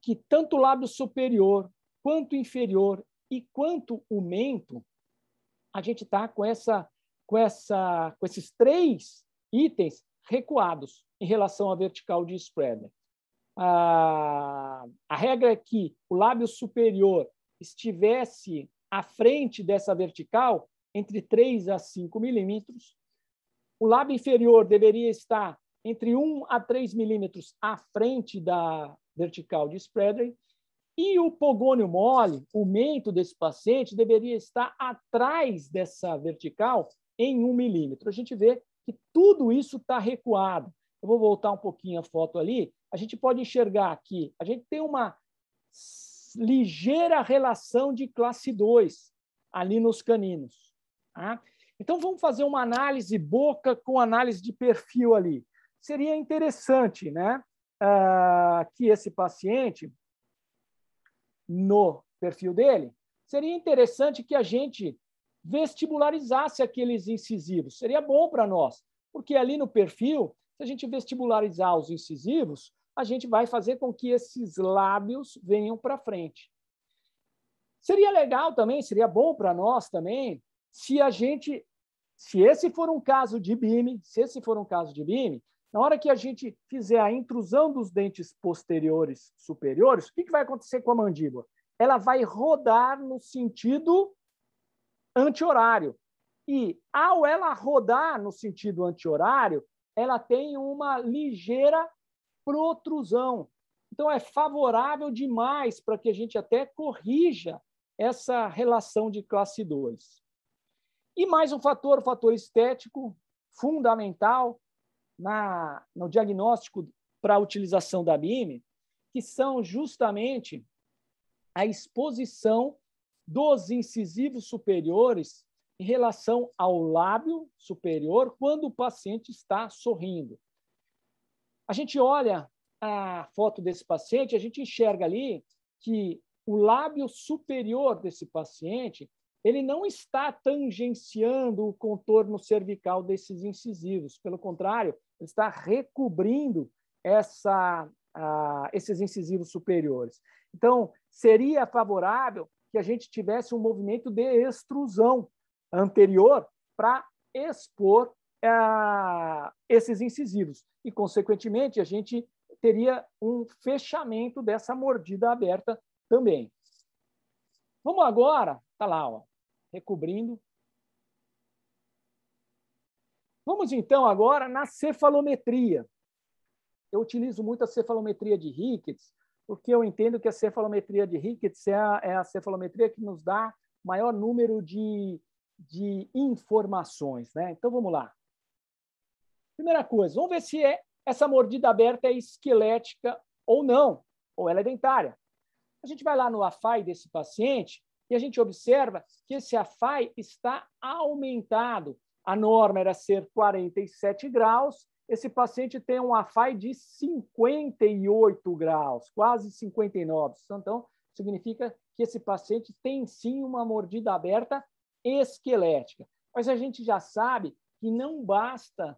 que tanto o lábio superior, quanto inferior e quanto o mento, a gente está com esses três itens recuados em relação à vertical de Spreading. A regra é que o lábio superior estivesse à frente dessa vertical entre 3 a 5 milímetros. O lábio inferior deveria estar entre 1 a 3 milímetros à frente da vertical de Spreading. E o pogônio mole, o mento desse paciente, deveria estar atrás dessa vertical em 1 milímetro. A gente vê que tudo isso está recuado. Eu vou voltar um pouquinho a foto ali. A gente pode enxergar aqui, a gente tem uma ligeira relação de classe 2 ali nos caninos. Tá? Então, vamos fazer uma análise boca com análise de perfil ali. Seria interessante, né, que esse paciente, no perfil dele, seria interessante que a gente vestibularizasse aqueles incisivos. Seria bom para nós, porque ali no perfil, se a gente vestibularizar os incisivos, a gente vai fazer com que esses lábios venham para frente. Seria legal também, seria bom para nós também, se esse for um caso de BIM, na hora que a gente fizer a intrusão dos dentes posteriores superiores, o que vai acontecer com a mandíbula? Ela vai rodar no sentido anti-horário. E, ao ela rodar no sentido anti-horário, ela tem uma ligeira protrusão. Então, é favorável demais para que a gente até corrija essa relação de classe 2. E mais um fator, o fator estético, fundamental, no diagnóstico para a utilização da BIM, que são justamente a exposição dos incisivos superiores em relação ao lábio superior quando o paciente está sorrindo. A gente olha a foto desse paciente, a gente enxerga ali que o lábio superior desse paciente ele não está tangenciando o contorno cervical desses incisivos. Pelo contrário, ele está recobrindo esses incisivos superiores. Então, seria favorável que a gente tivesse um movimento de extrusão anterior para expor esses incisivos. E, consequentemente, a gente teria um fechamento dessa mordida aberta também. Vamos agora, está lá, ó, recobrindo. Vamos, então, agora na cefalometria. Eu utilizo muito a cefalometria de Ricketts, porque eu entendo que a cefalometria de Ricketts é a cefalometria que nos dá maior número de informações, né? Então, vamos lá. Primeira coisa, vamos ver se essa mordida aberta é esquelética ou não, ou ela é dentária. A gente vai lá no AFAI desse paciente e a gente observa que esse AFAI está aumentado. A norma era ser 47 graus, esse paciente tem um AFAI de 58 graus, quase 59. Então, significa que esse paciente tem sim uma mordida aberta esquelética. Mas a gente já sabe que não basta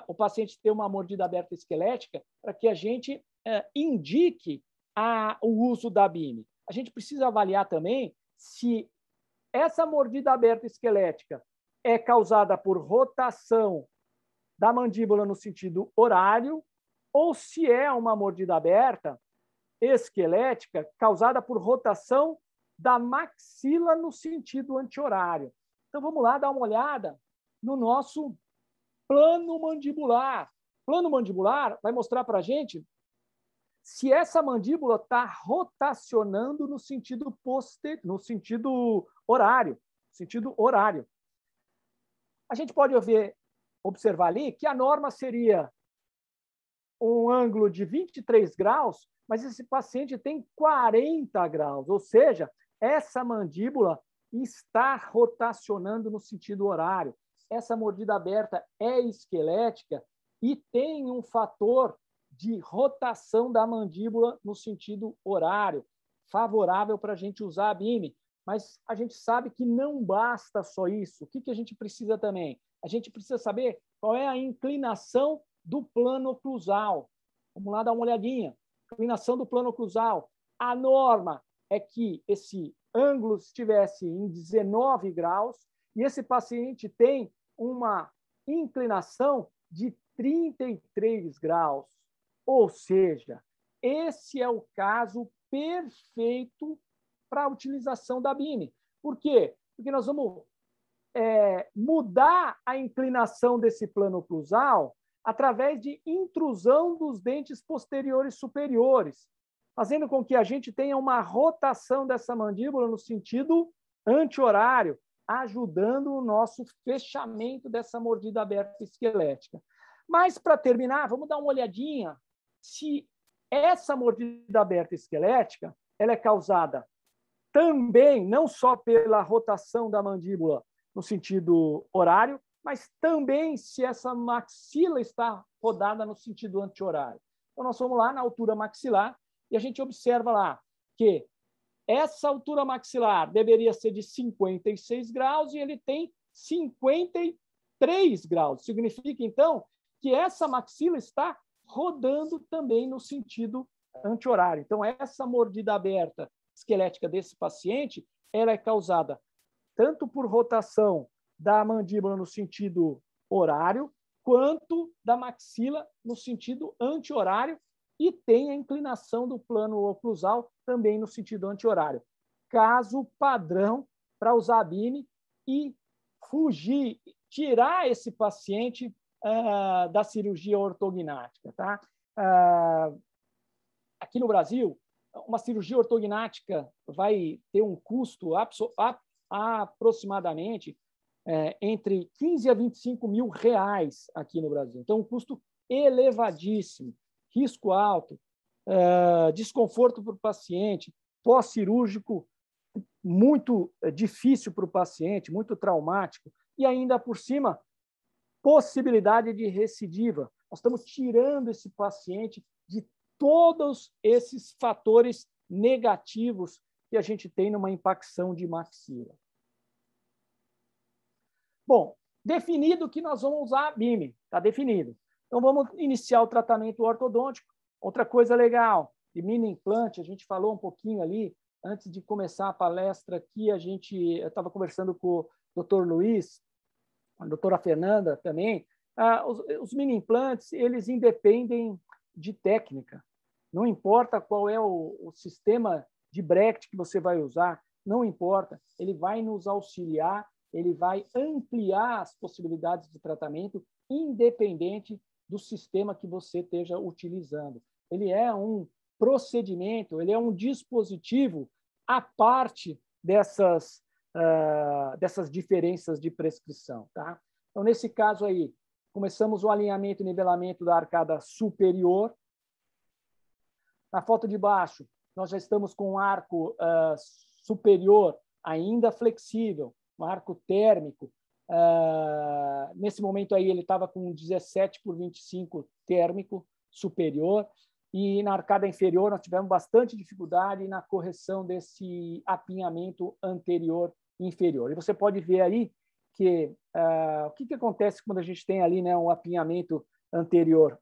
o paciente ter uma mordida aberta esquelética para que a gente indique o uso da BIM. A gente precisa avaliar também se essa mordida aberta esquelética é causada por rotação da mandíbula no sentido horário ou se é uma mordida aberta esquelética causada por rotação da maxila no sentido anti-horário. Então, vamos lá dar uma olhada no nosso plano mandibular. Plano mandibular vai mostrar para a gente se essa mandíbula está rotacionando no sentido no sentido horário. A gente pode observar ali que a norma seria um ângulo de 23 graus, mas esse paciente tem 40 graus, ou seja, essa mandíbula está rotacionando no sentido horário. Essa mordida aberta é esquelética e tem um fator de rotação da mandíbula no sentido horário, favorável para a gente usar a BIM. Mas a gente sabe que não basta só isso. O que a gente precisa também? A gente precisa saber qual é a inclinação do plano oclusal. Vamos lá dar uma olhadinha. Inclinação do plano oclusal. A norma é que esse ângulo estivesse em 19 graus e esse paciente tem uma inclinação de 33 graus. Ou seja, esse é o caso perfeito para a utilização da BIM. Por quê? Porque nós vamos mudar a inclinação desse plano oclusal através de intrusão dos dentes posteriores superiores, fazendo com que a gente tenha uma rotação dessa mandíbula no sentido anti-horário, ajudando o nosso fechamento dessa mordida aberta esquelética. Mas, para terminar, vamos dar uma olhadinha se essa mordida aberta esquelética ela é causada também, não só pela rotação da mandíbula no sentido horário, mas também se essa maxila está rodada no sentido anti-horário. Então, nós vamos lá na altura maxilar e a gente observa lá que essa altura maxilar deveria ser de 56 graus e ele tem 53 graus. Significa, então, que essa maxila está rodando também no sentido anti-horário. Então, essa mordida aberta esquelética desse paciente, ela é causada tanto por rotação da mandíbula no sentido horário, quanto da maxila no sentido anti-horário e tem a inclinação do plano oclusal também no sentido anti-horário. Caso padrão para usar a BIM e fugir, tirar esse paciente da cirurgia ortognática. Tá? Aqui no Brasil, uma cirurgia ortognática vai ter um custo aproximadamente entre 15 a 25 mil reais aqui no Brasil. Então, um custo elevadíssimo, risco alto, desconforto para o paciente, pós-cirúrgico muito difícil para o paciente, muito traumático, e ainda por cima, possibilidade de recidiva. Nós estamos tirando esse paciente de todos esses fatores negativos que a gente tem numa impacção de maxila. Bom, definido que nós vamos usar a BIM, está definido. Então, vamos iniciar o tratamento ortodôntico. Outra coisa legal, de mini implante, a gente falou um pouquinho ali, antes de começar a palestra aqui, eu estava conversando com o Dr. Luiz, a doutora Fernanda também. Os mini implantes, eles independem de técnica. Não importa qual é o sistema de bracket que você vai usar, não importa. Ele vai nos auxiliar, ele vai ampliar as possibilidades de tratamento, independente do sistema que você esteja utilizando. Ele é um procedimento, ele é um dispositivo à parte dessas diferenças de prescrição. Tá? Então, nesse caso aí, começamos o alinhamento e nivelamento da arcada superior. Na foto de baixo, nós já estamos com um arco superior ainda flexível, um arco térmico. Nesse momento aí, ele estava com 17/25 térmico superior. E na arcada inferior, nós tivemos bastante dificuldade na correção desse apinhamento anterior e inferior. E você pode ver aí que o que acontece quando a gente tem ali, né, um apinhamento anterior,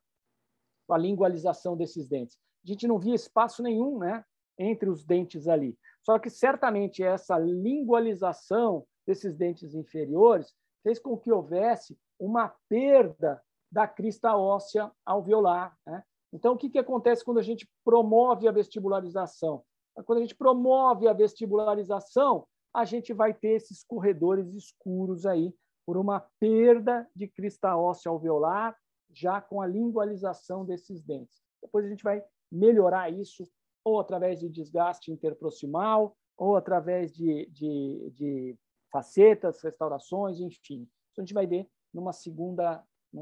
a lingualização desses dentes. A gente não via espaço nenhum, né, entre os dentes ali. Só que certamente essa lingualização desses dentes inferiores fez com que houvesse uma perda da crista óssea alveolar, né? Então, o que acontece quando a gente promove a vestibularização? Quando a gente promove a vestibularização, a gente vai ter esses corredores escuros aí, por uma perda de crista óssea alveolar, já com a lingualização desses dentes. Depois a gente vai melhorar isso, ou através de desgaste interproximal, ou através de facetas, restaurações, enfim. Isso a gente vai ver num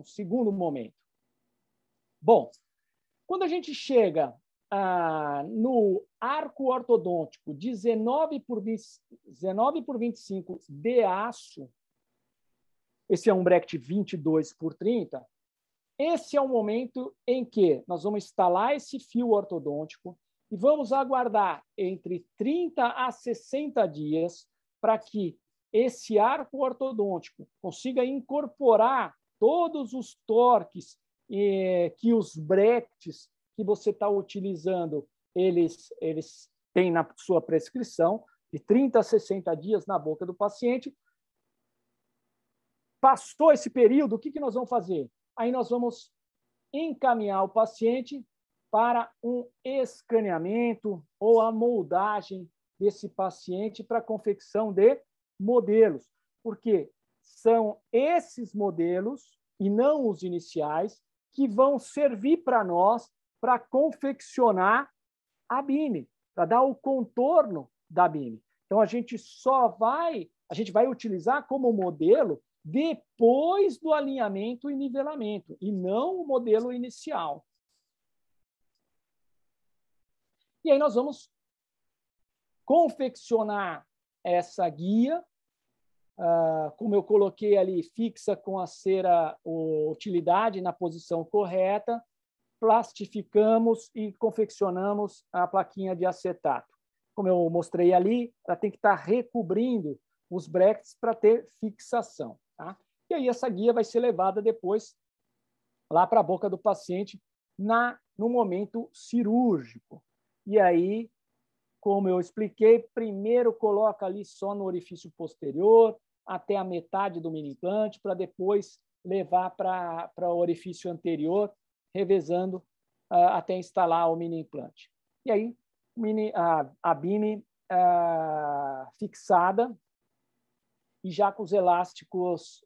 segundo momento. Bom, quando a gente chega no arco ortodôntico 19/25 de aço, esse é um bracket 22/30, esse é o momento em que nós vamos instalar esse fio ortodôntico e vamos aguardar entre 30 a 60 dias para que esse arco ortodôntico consiga incorporar todos os torques que os brackets que você está utilizando, eles têm na sua prescrição, de 30 a 60 dias na boca do paciente. Passou esse período, o que nós vamos fazer? Aí nós vamos encaminhar o paciente para um escaneamento ou a moldagem desse paciente para a confecção de modelos, porque são esses modelos, e não os iniciais, que vão servir para nós para confeccionar a BIM, para dar o contorno da BIM. Então, a gente vai utilizar como modelo depois do alinhamento e nivelamento, e não o modelo inicial. E aí nós vamos confeccionar essa guia, como eu coloquei ali, fixa com a cera utilidade na posição correta, plastificamos e confeccionamos a plaquinha de acetato. Como eu mostrei ali, ela tem que estar recobrindo os brackets para ter fixação. Tá? E aí essa guia vai ser levada depois lá para a boca do paciente no momento cirúrgico. E aí, como eu expliquei, primeiro coloca ali só no orifício posterior, até a metade do mini implante, para depois levar para o orifício anterior, revezando até instalar o mini implante. E aí, a BIM fixada e já com os elásticos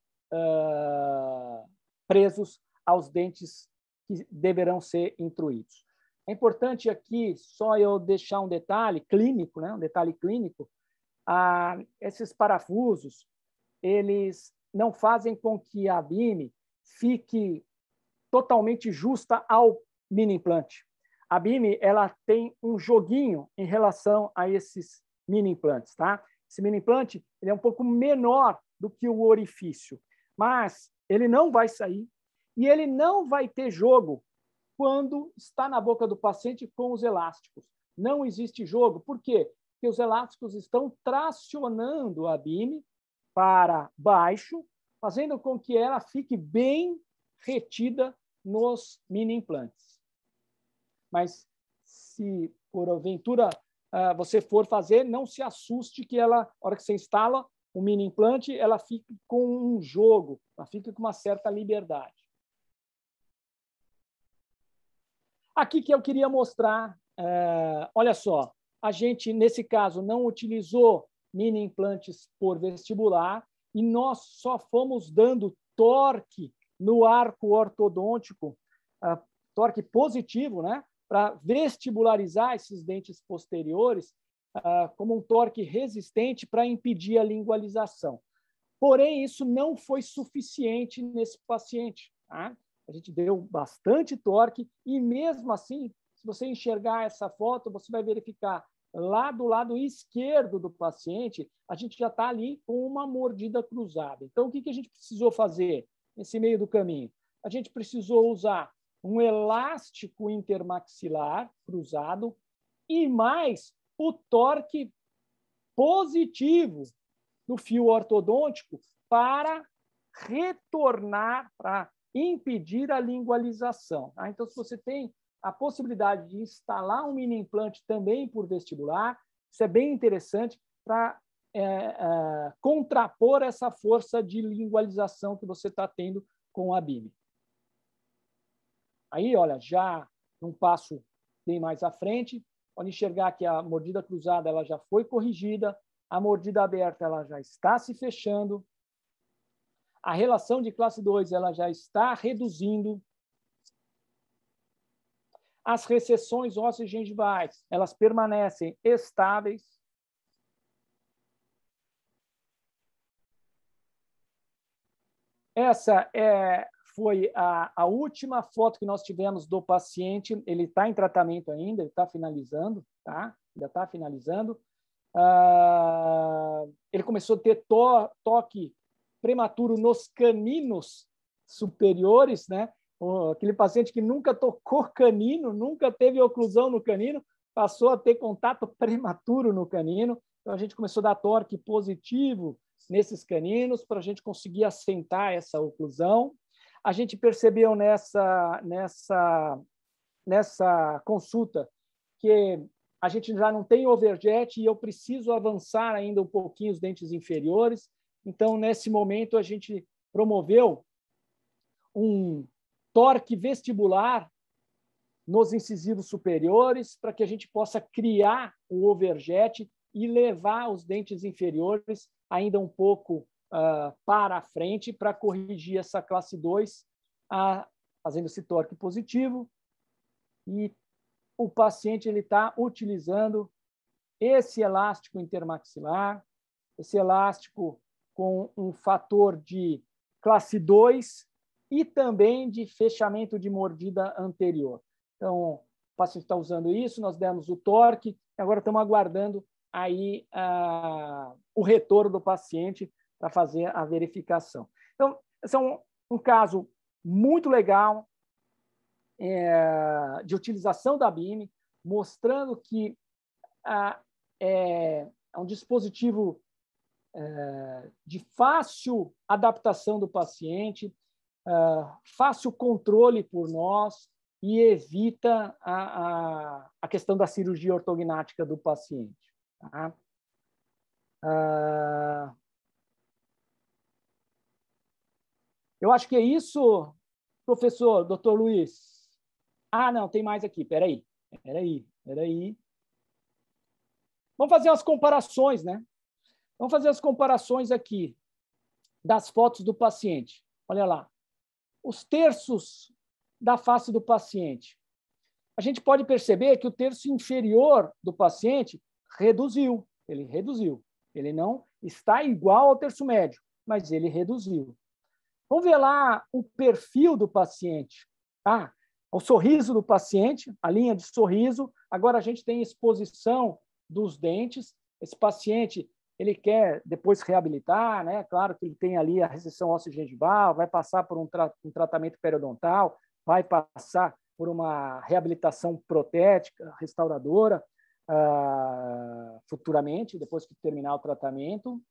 presos aos dentes que deverão ser intruídos. É importante aqui só eu deixar um detalhe clínico, né? Um detalhe clínico. Esses parafusos, eles não fazem com que a BIM fique totalmente justa ao mini implante. A BIM, ela tem um joguinho em relação a esses mini implantes, tá? Esse mini implante, ele é um pouco menor do que o orifício, mas ele não vai sair e ele não vai ter jogo quando está na boca do paciente com os elásticos. não existe jogo. Por quê? Porque os elásticos estão tracionando a BIM para baixo, fazendo com que ela fique bem retida nos mini implantes. Mas se porventura você for fazer, não se assuste que ela, na hora que você instala o mini implante, ela fica com um jogo, ela fica com uma certa liberdade. Aqui que eu queria mostrar, olha só, a gente, nesse caso, não utilizou mini implantes por vestibular e nós só fomos dando torque no arco ortodôntico, torque positivo, né, para vestibularizar esses dentes posteriores como um torque resistente para impedir a lingualização. Porém, isso não foi suficiente nesse paciente. Tá? A gente deu bastante torque e, mesmo assim, se você enxergar essa foto, você vai verificar lá do lado esquerdo do paciente, a gente já está ali com uma mordida cruzada. Então, o que a gente precisou fazer nesse meio do caminho? A gente precisou usar um elástico intermaxilar cruzado e mais o torque positivo do fio ortodôntico para retornar, para impedir a lingualização. Tá? Então, se você tem a possibilidade de instalar um mini implante também por vestibular, isso é bem interessante para contrapor essa força de lingualização que você está tendo com a BIM. Aí, olha, já um passo bem mais à frente, pode enxergar que a mordida cruzada ela já foi corrigida, a mordida aberta ela já está se fechando, a relação de classe 2 ela já está reduzindo, as recessões ósseas gengivais elas permanecem estáveis. Essa foi a última foto que nós tivemos do paciente. Ele está em tratamento ainda, ele está finalizando, tá? Ainda está finalizando. Ele começou a ter toque prematuro nos caninos superiores, né? Aquele paciente que nunca tocou canino, nunca teve oclusão no canino, passou a ter contato prematuro no canino. Então, a gente começou a dar torque positivo nesses caninos para a gente conseguir assentar essa oclusão. A gente percebeu nessa consulta que a gente já não tem overjet e eu preciso avançar ainda um pouquinho os dentes inferiores. Então, nesse momento, a gente promoveu um torque vestibular nos incisivos superiores para que a gente possa criar o overjet e levar os dentes inferiores ainda um pouco para a frente para corrigir essa classe 2, fazendo esse torque positivo. E o paciente está utilizando esse elástico intermaxilar, esse elástico com um fator de classe 2 e também de fechamento de mordida anterior. Então, o paciente está usando isso, nós demos o torque, agora estamos aguardando aí o retorno do paciente para fazer a verificação. Então, esse é um caso muito legal de utilização da BIM, mostrando que é um dispositivo de fácil adaptação do paciente, fácil controle por nós e evita a questão da cirurgia ortognática do paciente. Tá? Eu acho que é isso, professor, doutor Luiz. Não, tem mais aqui. Espera aí. Vamos fazer as comparações, né? Vamos fazer as comparações aqui das fotos do paciente. Olha lá. Os terços da face do paciente. A gente pode perceber que o terço inferior do paciente reduziu. Ele reduziu. Ele não está igual ao terço médio, mas ele reduziu. Vamos ver lá o perfil do paciente. O sorriso do paciente, a linha de sorriso. Agora a gente tem exposição dos dentes. Esse paciente ele quer depois reabilitar, né? Claro que ele tem ali a recessão ósseo-gengival, vai passar por um tratamento periodontal, vai passar por uma reabilitação protética, restauradora. futuramente, depois que terminar o tratamento.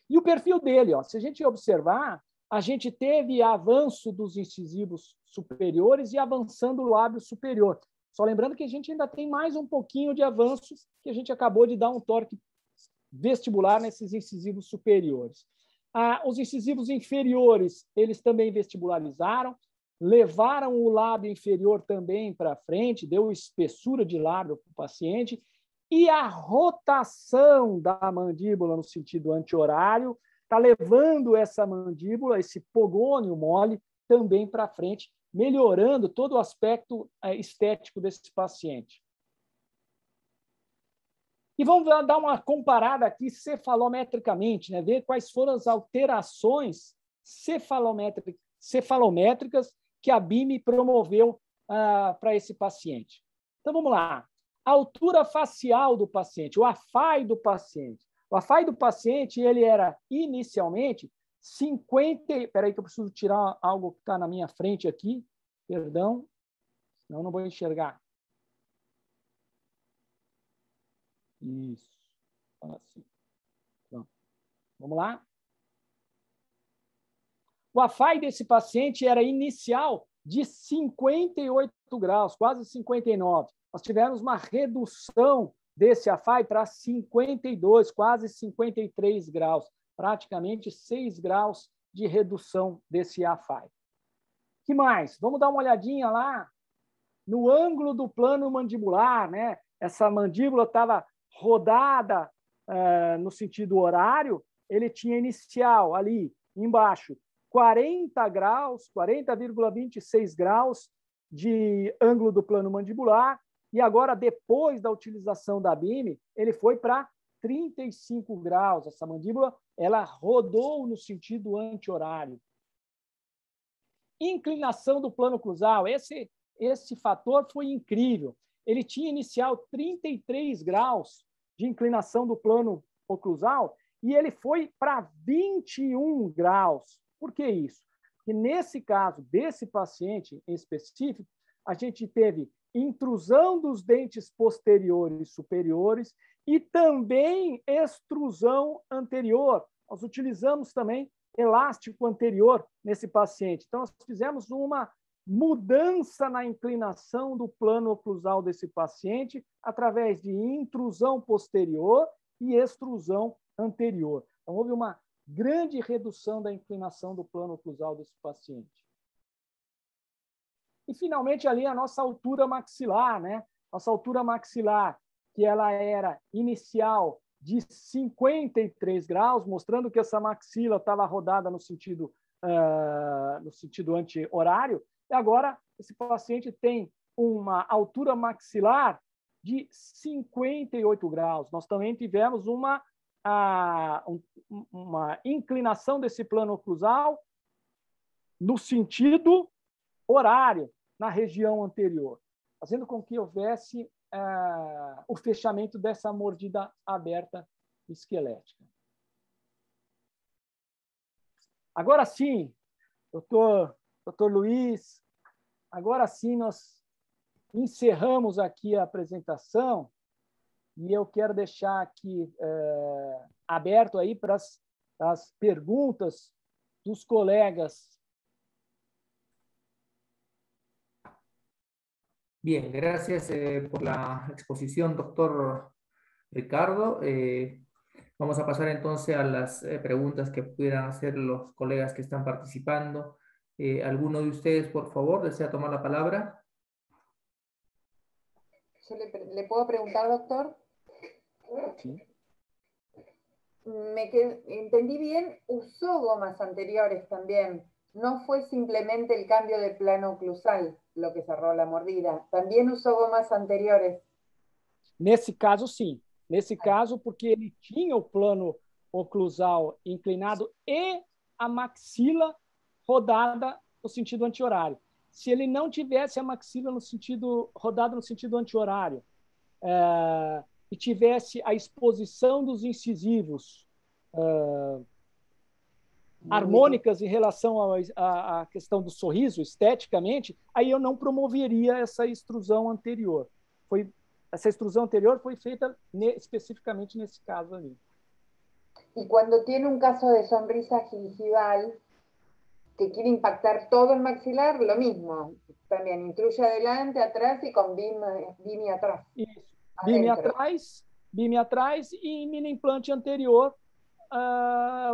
E o perfil dele, ó, se a gente observar, a gente teve avanço dos incisivos superiores e avançando o lábio superior. Só lembrando que a gente ainda tem mais um pouquinho de avanço, que a gente acabou de dar um torque vestibular nesses incisivos superiores. Os incisivos inferiores, eles também vestibularizaram, levaram o lábio inferior também para frente, deu espessura de lábio para o paciente, e a rotação da mandíbula no sentido anti-horário está levando essa mandíbula, esse pogônio mole, também para frente, melhorando todo o aspecto estético desse paciente. E vamos dar uma comparada aqui cefalometricamente, né? Ver quais foram as alterações cefalométricas que a BIM promoveu para esse paciente. Então, vamos lá. A altura facial do paciente, o AFAI do paciente. O AFAI do paciente, ele era inicialmente 50... Espera aí que eu preciso tirar algo que está na minha frente aqui. Perdão, senão não vou enxergar. Isso. Assim. Pronto. Vamos lá. O AFAI desse paciente era inicial de 58 graus, quase 59. Nós tivemos uma redução desse AFAI para 52, quase 53 graus, praticamente 6 graus de redução desse AFAI. Que mais? Vamos dar uma olhadinha lá no ângulo do plano mandibular, né? Essa mandíbula estava rodada no sentido horário, ele tinha inicial ali embaixo 40 graus, 40,26 graus de ângulo do plano mandibular, e agora, depois da utilização da BIM, ele foi para 35 graus. Essa mandíbula ela rodou no sentido anti-horário. Inclinação do plano oclusal. Esse fator foi incrível. Ele tinha inicial 33 graus de inclinação do plano oclusal e ele foi para 21 graus. Por que isso? Porque nesse caso desse paciente em específico, a gente teve intrusão dos dentes posteriores e superiores e também extrusão anterior. Nós utilizamos também elástico anterior nesse paciente. Então, nós fizemos uma mudança na inclinação do plano oclusal desse paciente através de intrusão posterior e extrusão anterior. Então, houve uma grande redução da inclinação do plano oclusal desse paciente. E, finalmente, ali a nossa altura maxilar, né? Nossa altura maxilar, que ela era inicial de 53 graus, mostrando que essa maxila estava rodada no sentido anti-horário, e agora esse paciente tem uma altura maxilar de 58 graus. Nós também tivemos uma inclinação desse plano oclusal no sentido horário, na região anterior, fazendo com que houvesse o fechamento dessa mordida aberta esquelética. Agora sim, doutor Luiz, agora sim nós encerramos aqui a apresentação e eu quero deixar aqui aberto aí para as perguntas dos colegas. Bien, gracias por la exposición, doctor Ricardo. Vamos a pasar entonces a las preguntas que pudieran hacer los colegas que están participando. ¿Alguno de ustedes, por favor, desea tomar la palabra? ¿Yo le puedo preguntar, doctor? Sí. Entendí bien, usó gomas anteriores también. No fue simplemente el cambio de plano oclusal lo que cerró la mordida. También usó gomas anteriores. Nesse caso, sim. Nesse caso, porque ele tinha o plano oclusal inclinado e a maxila rodada no sentido anti-horário. Se ele não tivesse a maxila rodada no sentido anti-horário e tivesse a exposição dos incisivos harmônicas em relação à questão do sorriso, esteticamente, aí eu não promoveria essa extrusão anterior. Foi essa extrusão anterior foi feita especificamente nesse caso ali. Y cuando tiene un caso de sonrisa gingival que quiere impactar todo el maxilar, lo mismo. También intruye adelante, atrás y con BIMI atrás. Isso. Adentro. BIM atrás e mini implante anterior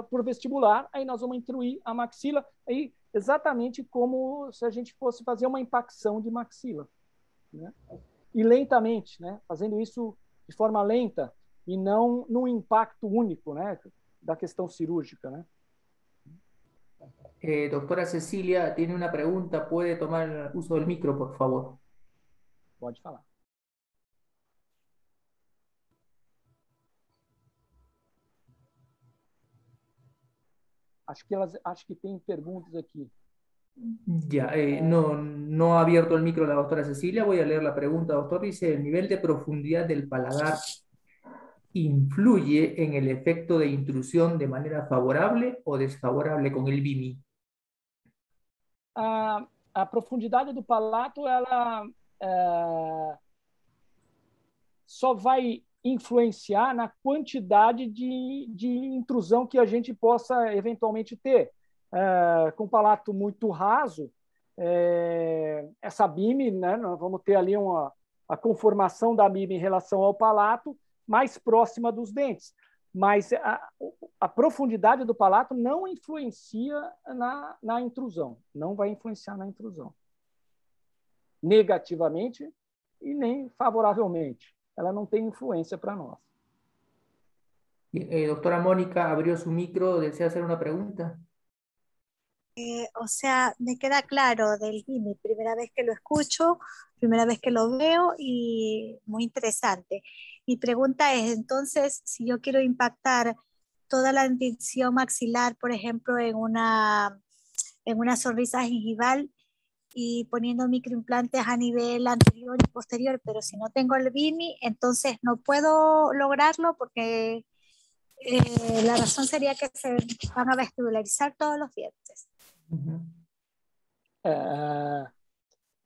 por vestibular. Aí nós vamos intruir a maxila, aí exatamente como se a gente fosse fazer uma impacção de maxila, né? E lentamente, né? Fazendo isso de forma lenta e não num impacto único, né? Da questão cirúrgica, né? Doctora Cecilia tiene una pregunta, puede tomar uso del micro, por favor. Pode falar. Acho que tem perguntas aqui. Ya, no ha abierto el micro la doctora Cecilia, voy a leer la pregunta, doctor. Dice, ¿el nivel de profundidad del paladar influye en el efecto de intrusión de manera favorable o desfavorable con el BIMI? A profundidade do palato, ela só vai influenciar na quantidade de intrusão que a gente possa eventualmente ter. Com o palato muito raso, essa BIM, né, nós vamos ter ali a conformação da BIM em relação ao palato mais próxima dos dentes. Mas a profundidade do palato não influencia na intrusão, não vai influenciar na intrusão. Negativamente e nem favoravelmente. Ela não tem influência para nós. Doctora Mónica abrió su micro, ¿desea hacer una pregunta? O sea, me queda claro del GIMI, primera vez que lo escucho, primera vez que lo veo y muy interesante. Mi pregunta es, entonces, si yo quiero impactar toda la dentición maxilar, por ejemplo, en una sonrisa gingival y poniendo microimplantes a nivel anterior y posterior, pero si no tengo el BIMI, entonces no puedo lograrlo porque la razón sería que se van a vestibularizar todos los dientes.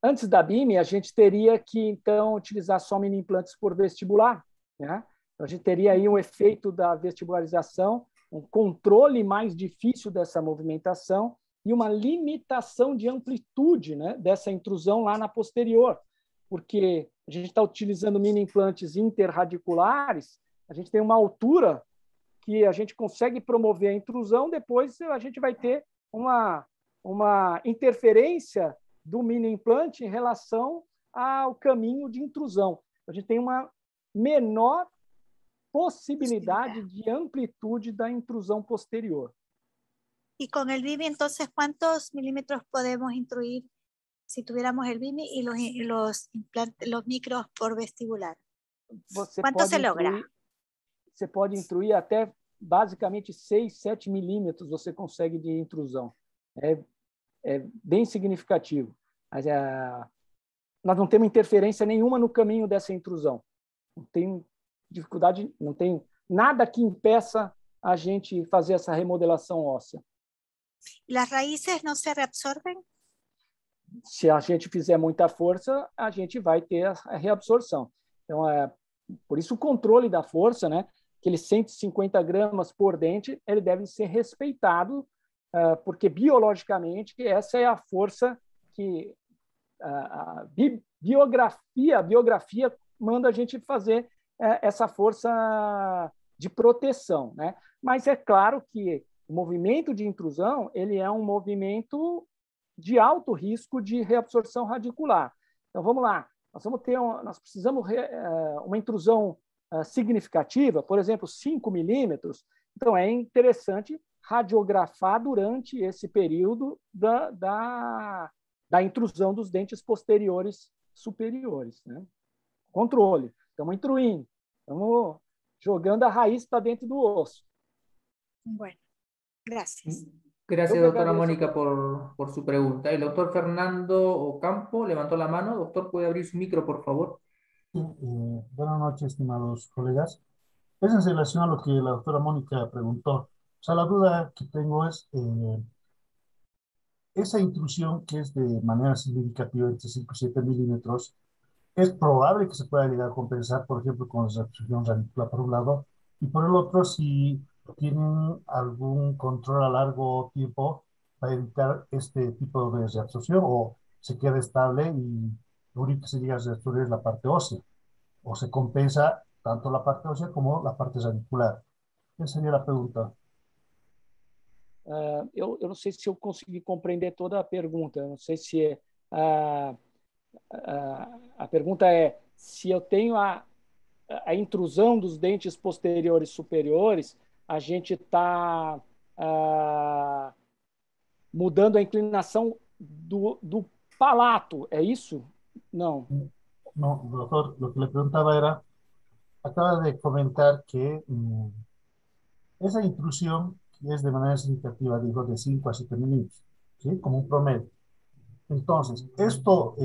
Antes da BIM, a gente teria que, então, utilizar só mini implantes por vestibular, né? A gente teria aí um efeito da vestibularização, um controle mais difícil dessa movimentação e uma limitação de amplitude, né, dessa intrusão lá na posterior, porque a gente está utilizando mini implantes interradiculares, a gente tem uma altura que a gente consegue promover a intrusão, depois a gente vai ter uma interferência do mini implante em relação ao caminho de intrusão. A gente tem uma menor possibilidade de amplitude da intrusão posterior. Y con el BIMI, entonces, ¿cuántos milímetros podemos intruir si tuviéramos el BIMI y los micros por vestibular? ¿Cuánto se logra? Você pode intruir até, basicamente, 6, 7 milímetros você consegue de intrusão. É bem significativo. Mas nós não temos interferência nenhuma no caminho dessa intrusão. Não tem dificuldade, não tem nada que impeça a gente fazer essa remodelação óssea. ¿Las raíces no se reabsorben? Se a gente fizer muita força, a gente vai ter a reabsorção. Então, por isso o controle da força, né? Aqueles 150 gramas por dente, ele deve ser respeitado, porque biologicamente essa é a força que a biografia manda a gente fazer essa força de proteção, né? Mas é claro que o movimento de intrusão ele é um movimento de alto risco de reabsorção radicular. Então, vamos lá. Nós precisamos uma intrusão significativa, por exemplo, 5 milímetros. Então, é interessante radiografar durante esse período da intrusão dos dentes posteriores superiores, né? Controle. Estamos intruindo. Estamos jogando a raiz para dentro do osso. Bueno, gracias. Gracias, doctora Mónica, por su pregunta. El doctor Fernando Ocampo levantó la mano. Doctor, ¿puede abrir su micro, por favor? Sí, buenas noches, estimados colegas. Es en relación a lo que la doctora Mónica preguntó. O sea, la duda que tengo es, esa intrusión que es de manera significativa entre 5 y 7 milímetros, es probable que se pueda llegar a compensar, por ejemplo, con la reabsorción radicular por un lado, y por el otro, si tienen algún control a largo tiempo para evitar este tipo de reabsorción, o se queda estable y lo único que se llega a reabsorber es la parte ósea, o se compensa tanto la parte ósea como la parte radicular. Esa sería la pregunta. Eu não sei se eu consegui compreender toda a pergunta. Eu não sei se a pergunta é se eu tenho a intrusão dos dentes posteriores superiores, a gente está mudando a inclinação do palato, é isso? Não. No, doctor, lo que le preguntaba era, acaba de comentar que esa intrusión es de manera significativa, digo, de 5 a 7 milímetros, ¿sí? Como un promedio. Entonces, esto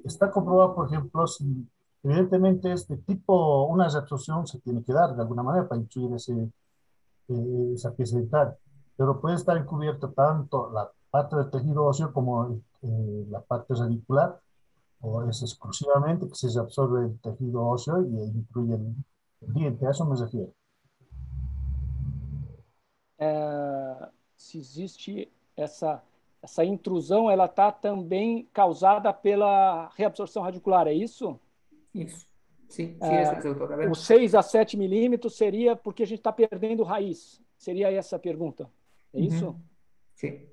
está comprobado, por ejemplo, si evidentemente este tipo, una reabsorción se tiene que dar de alguna manera para incluir esa pieza dental, pero puede estar encubierta tanto la parte del tejido óseo como la parte radicular, o es exclusivamente que se reabsorbe el tejido óseo y incluye el diente, a eso me refiero. Se existe essa intrusão, ela está também causada pela reabsorção radicular, é isso? Isso. Sim, sim, isso, doutor. A ver. Os 6 a 7 milímetros seria porque a gente está perdendo raiz. Seria essa a pergunta. É isso? Sim.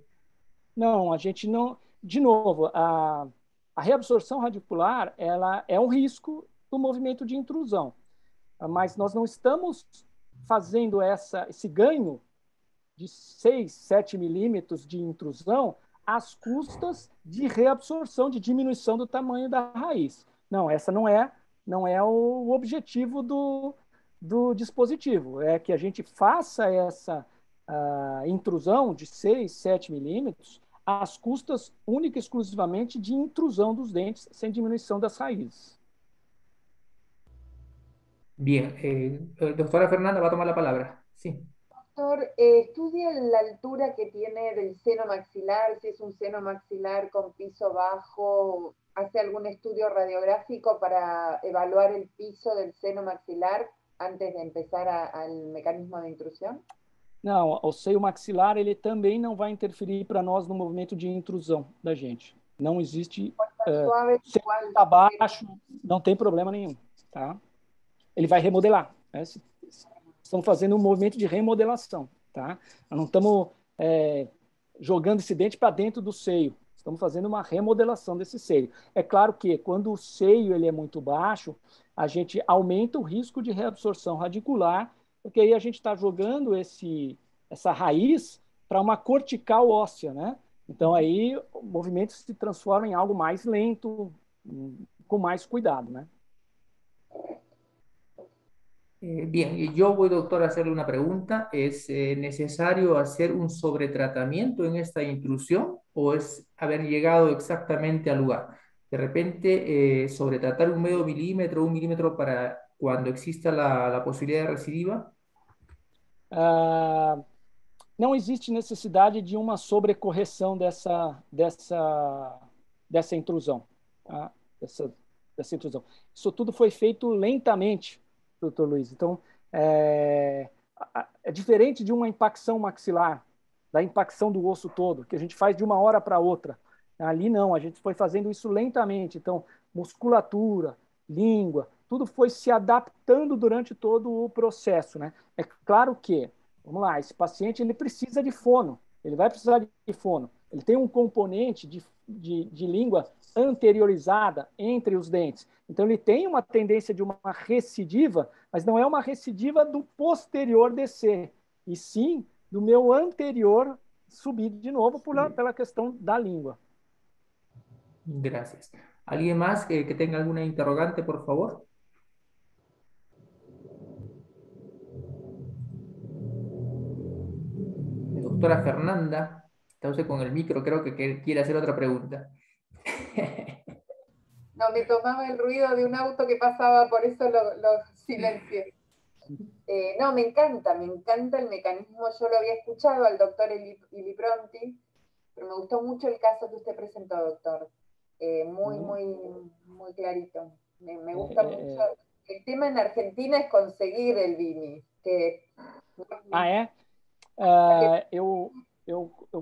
Não, a gente não... De novo, a reabsorção radicular ela é um risco do movimento de intrusão. Mas nós não estamos fazendo esse ganho de 6, 7 milímetros de intrusão às custas de reabsorção, de diminuição do tamanho da raiz. Não, essa não é o objetivo do dispositivo. É que a gente faça essa intrusão de 6, 7 milímetros às custas única e exclusivamente de intrusão dos dentes, sem diminuição das raízes. Bien, doctora Fernanda va a tomar la palabra. Sí. Doctor, ¿estudia la altura que tiene del seno maxilar? Si es un seno maxilar con piso bajo, ¿hace algún estudio radiográfico para evaluar el piso del seno maxilar antes de empezar al mecanismo de intrusión? Não, o seio maxilar ele também não vai interferir para nós no movimento de intrusão da gente. Não existe seio está baixo, não tem problema nenhum, tá? Ele vai remodelar, né? Estamos fazendo um movimento de remodelação, tá? Nós não estamos jogando esse dente para dentro do seio. Estamos fazendo uma remodelação desse seio. É claro que quando o seio ele é muito baixo, a gente aumenta o risco de reabsorção radicular, porque aí a gente está jogando essa raiz para uma cortical óssea, né? Então aí o movimento se transforma em algo mais lento, com mais cuidado, né? Bien, yo voy, doctor, a hacerle una pregunta. ¿Es necesario hacer un sobretratamiento en esta intrusión o es haber llegado exactamente al lugar? De repente, sobretratar 1/2 milímetro, 1 milímetro para cuando exista la posibilidad de recidiva. Não existe necessidade de uma sobrecorreção dessa intrusão, tá? Dessa intrusão. Isso tudo foi feito lentamente, doutor Luiz. Então, é diferente de uma impacção maxilar, da impacção do osso todo, que a gente faz de uma hora para outra. Ali não, a gente foi fazendo isso lentamente. Então, musculatura, língua, tudo foi se adaptando durante todo o processo, né? É claro que, vamos lá, esse paciente ele precisa de fono, ele vai precisar de fono. Ele tem um componente de língua anteriorizada entre os dentes. Então, ele tem uma tendência de uma recidiva, mas não é uma recidiva do posterior descer, e sim do meu anterior subir de novo pela questão da língua. Gracias. ¿Alguien más que tenga alguna interrogante, por favor? Doctora Fernanda, está usted con el micro, creo que quiere hacer otra pregunta. No, me tomaba el ruido de un auto que pasaba, por eso lo silencié. No, me encanta el mecanismo. Yo lo había escuchado al doctor Ilipronti, pero me gustó mucho el caso que usted presentó, doctor. Muy clarito. Me gusta mucho. El tema en Argentina es conseguir el BIMI. Ah, é? Eu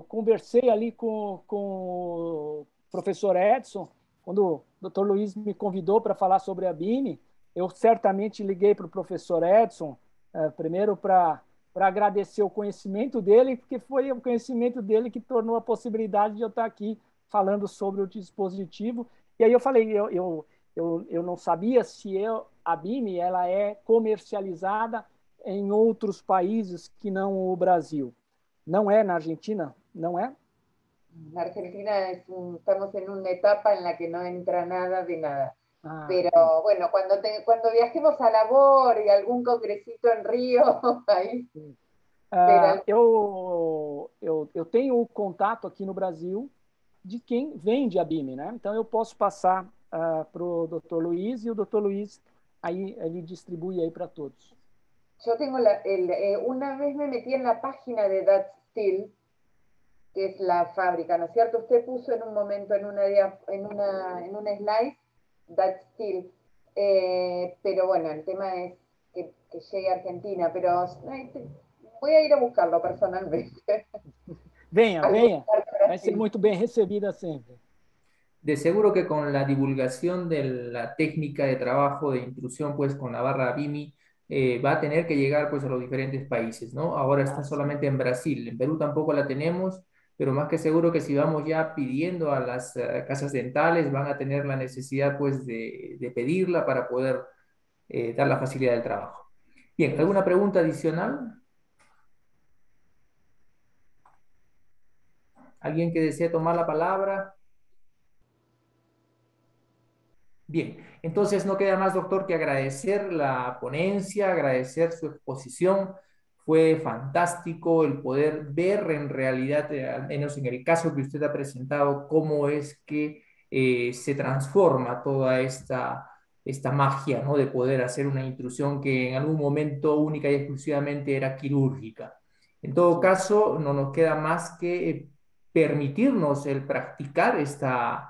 conversei ali com o professor Edson, quando o Dr. Luiz me convidou para falar sobre a BIME, eu certamente liguei para o professor Edson, primeiro para agradecer o conhecimento dele, porque foi o conhecimento dele que tornou a possibilidade de eu estar aqui falando sobre o dispositivo. E aí eu falei, eu não sabia se a BIME ela é comercializada em outros países que não o Brasil. ¿No es en Argentina? ¿No es? En Argentina estamos en una etapa en la que no entra nada de nada. Pero sí. Bueno, cuando viajemos a Labor y algún congresito en Río, ahí... Eu tenho o contato aqui no Brasil de quem vende a BIME, né? Então eu posso passar para o Dr. Luiz e o Dr. Luiz aí ele distribui aí para todos. Yo tengo una vez me metí en la página de Dutch Steel, que es la fábrica, ¿no es cierto? Usted puso en un momento en una slide Dutch Steel, pero bueno, el tema es que llegue a Argentina, pero voy a ir a buscarlo personalmente. Venha, vai ser muito bem recebida siempre. De seguro que con la divulgación de la técnica de trabajo de intrusión, pues con la barra BIMI, va a tener que llegar pues a los diferentes países, ¿no? Ahora está solamente en Brasil, en Perú tampoco la tenemos, pero más que seguro que si vamos ya pidiendo a las casas dentales, van a tener la necesidad pues de pedirla para poder dar la facilidad del trabajo. Bien, ¿alguna pregunta adicional? ¿Alguien que desee tomar la palabra? Bien, entonces no queda más, doctor, que agradecer la ponencia, agradecer su exposición. Fue fantástico el poder ver en realidad, al menos en el caso que usted ha presentado, cómo es que se transforma toda esta magia, ¿no? De poder hacer una intrusión que en algún momento única y exclusivamente era quirúrgica. En todo caso, no nos queda más que permitirnos el practicar esta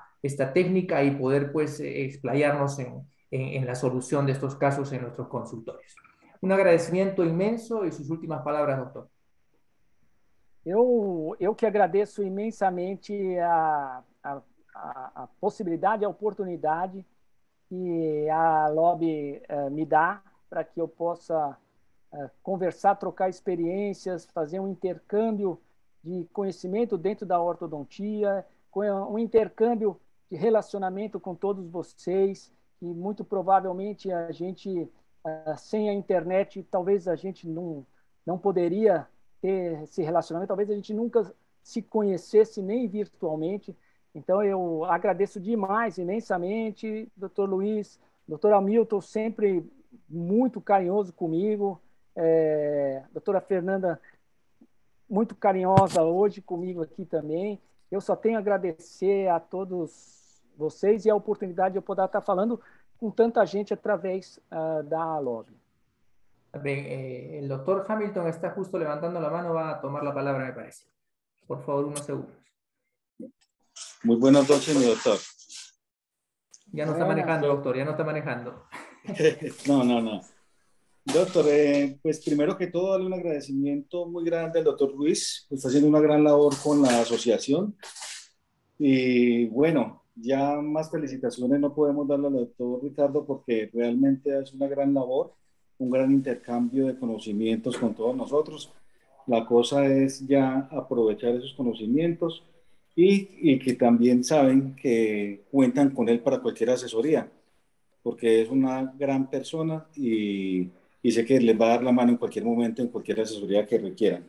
técnica y poder pues explayarnos en la solución de estos casos en nuestros consultorios. Un agradecimiento inmenso y sus últimas palabras, doctor. Eu que agradeço imensamente a possibilidade, a oportunidade que a Lobby me dá para que eu possa conversar, trocar experiências, fazer um intercâmbio de conhecimento dentro da ortodontia, um intercâmbio de relacionamento com todos vocês, e muito provavelmente a gente, sem a internet, talvez a gente não poderia ter esse relacionamento, talvez a gente nunca se conhecesse nem virtualmente. Então, eu agradeço demais, imensamente, Dr. Luiz, Dr. Hamilton, sempre muito carinhoso comigo, doutora Fernanda, muito carinhosa hoje comigo aqui também. Eu só tenho a agradecer a todos vocês e a oportunidade de eu poder estar falando com tanta gente através da Lobby. Bien, el doctor Hamilton está justo levantando la mano, va a tomar la palabra, me parece. Por favor, unos segundos. Muy buenas noches, mi doctor. Ya no está manejando, doctor, ya no está manejando. No. Doctor, pues primero que todo, darle un agradecimiento muy grande al doctor Luis, que está haciendo una gran labor con la asociación. Y bueno, ya más felicitaciones no podemos darle al doctor Ricardo porque realmente es una gran labor, un gran intercambio de conocimientos con todos nosotros. La cosa es ya aprovechar esos conocimientos y que también saben que cuentan con él para cualquier asesoría, porque es una gran persona y sé que les va a dar la mano en cualquier momento, en cualquier asesoría que requieran.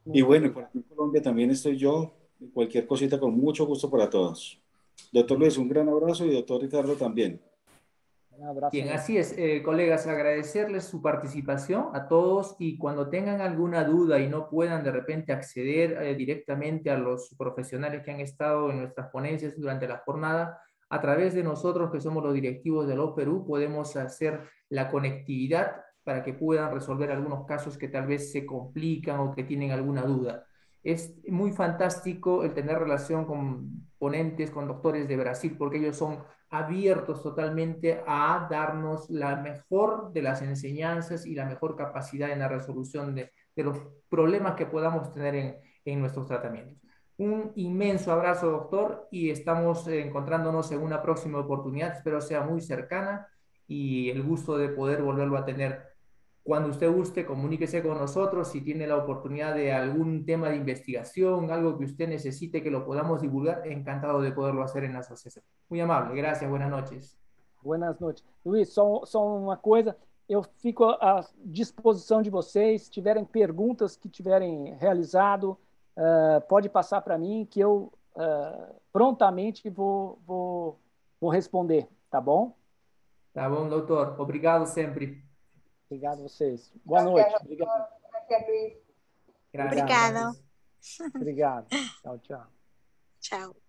Y bueno, por aquí en Colombia también estoy yo, cualquier cosita con mucho gusto para todos. Doctor Luis, un gran abrazo y doctor Ricardo también. Un abrazo. Bien, así es, colegas, agradecerles su participación a todos y cuando tengan alguna duda y no puedan de repente acceder directamente a los profesionales que han estado en nuestras ponencias durante la jornada, a través de nosotros que somos los directivos de Lobby Perú podemos hacer la conectividad para que puedan resolver algunos casos que tal vez se complican o que tienen alguna duda. Es muy fantástico el tener relación con ponentes, con doctores de Brasil, porque ellos son abiertos totalmente a darnos la mejor de las enseñanzas y la mejor capacidad en la resolución de los problemas que podamos tener en nuestros tratamientos. Un inmenso abrazo, doctor, y estamos encontrándonos en una próxima oportunidad, espero sea muy cercana, y el gusto de poder volverlo a tener. Cuando usted guste, comuníquese con nosotros si tiene la oportunidad de algún tema de investigación, algo que usted necesite que lo podamos divulgar, encantado de poderlo hacer en la asociación. Muy amable, gracias, buenas noches. Buenas noites. Luiz, só uma coisa, eu fico à disposição de vocês, se tiverem perguntas que tiverem realizado, pode passar para mim que eu prontamente vou responder, tá bom? Tá bom, doutor. Obrigado sempre. Obrigado a vocês. Boa noite. Obrigado. Gracias, Luis. Gracias, Obrigado. gracias. Obrigado. Tchau, tchau. Chao.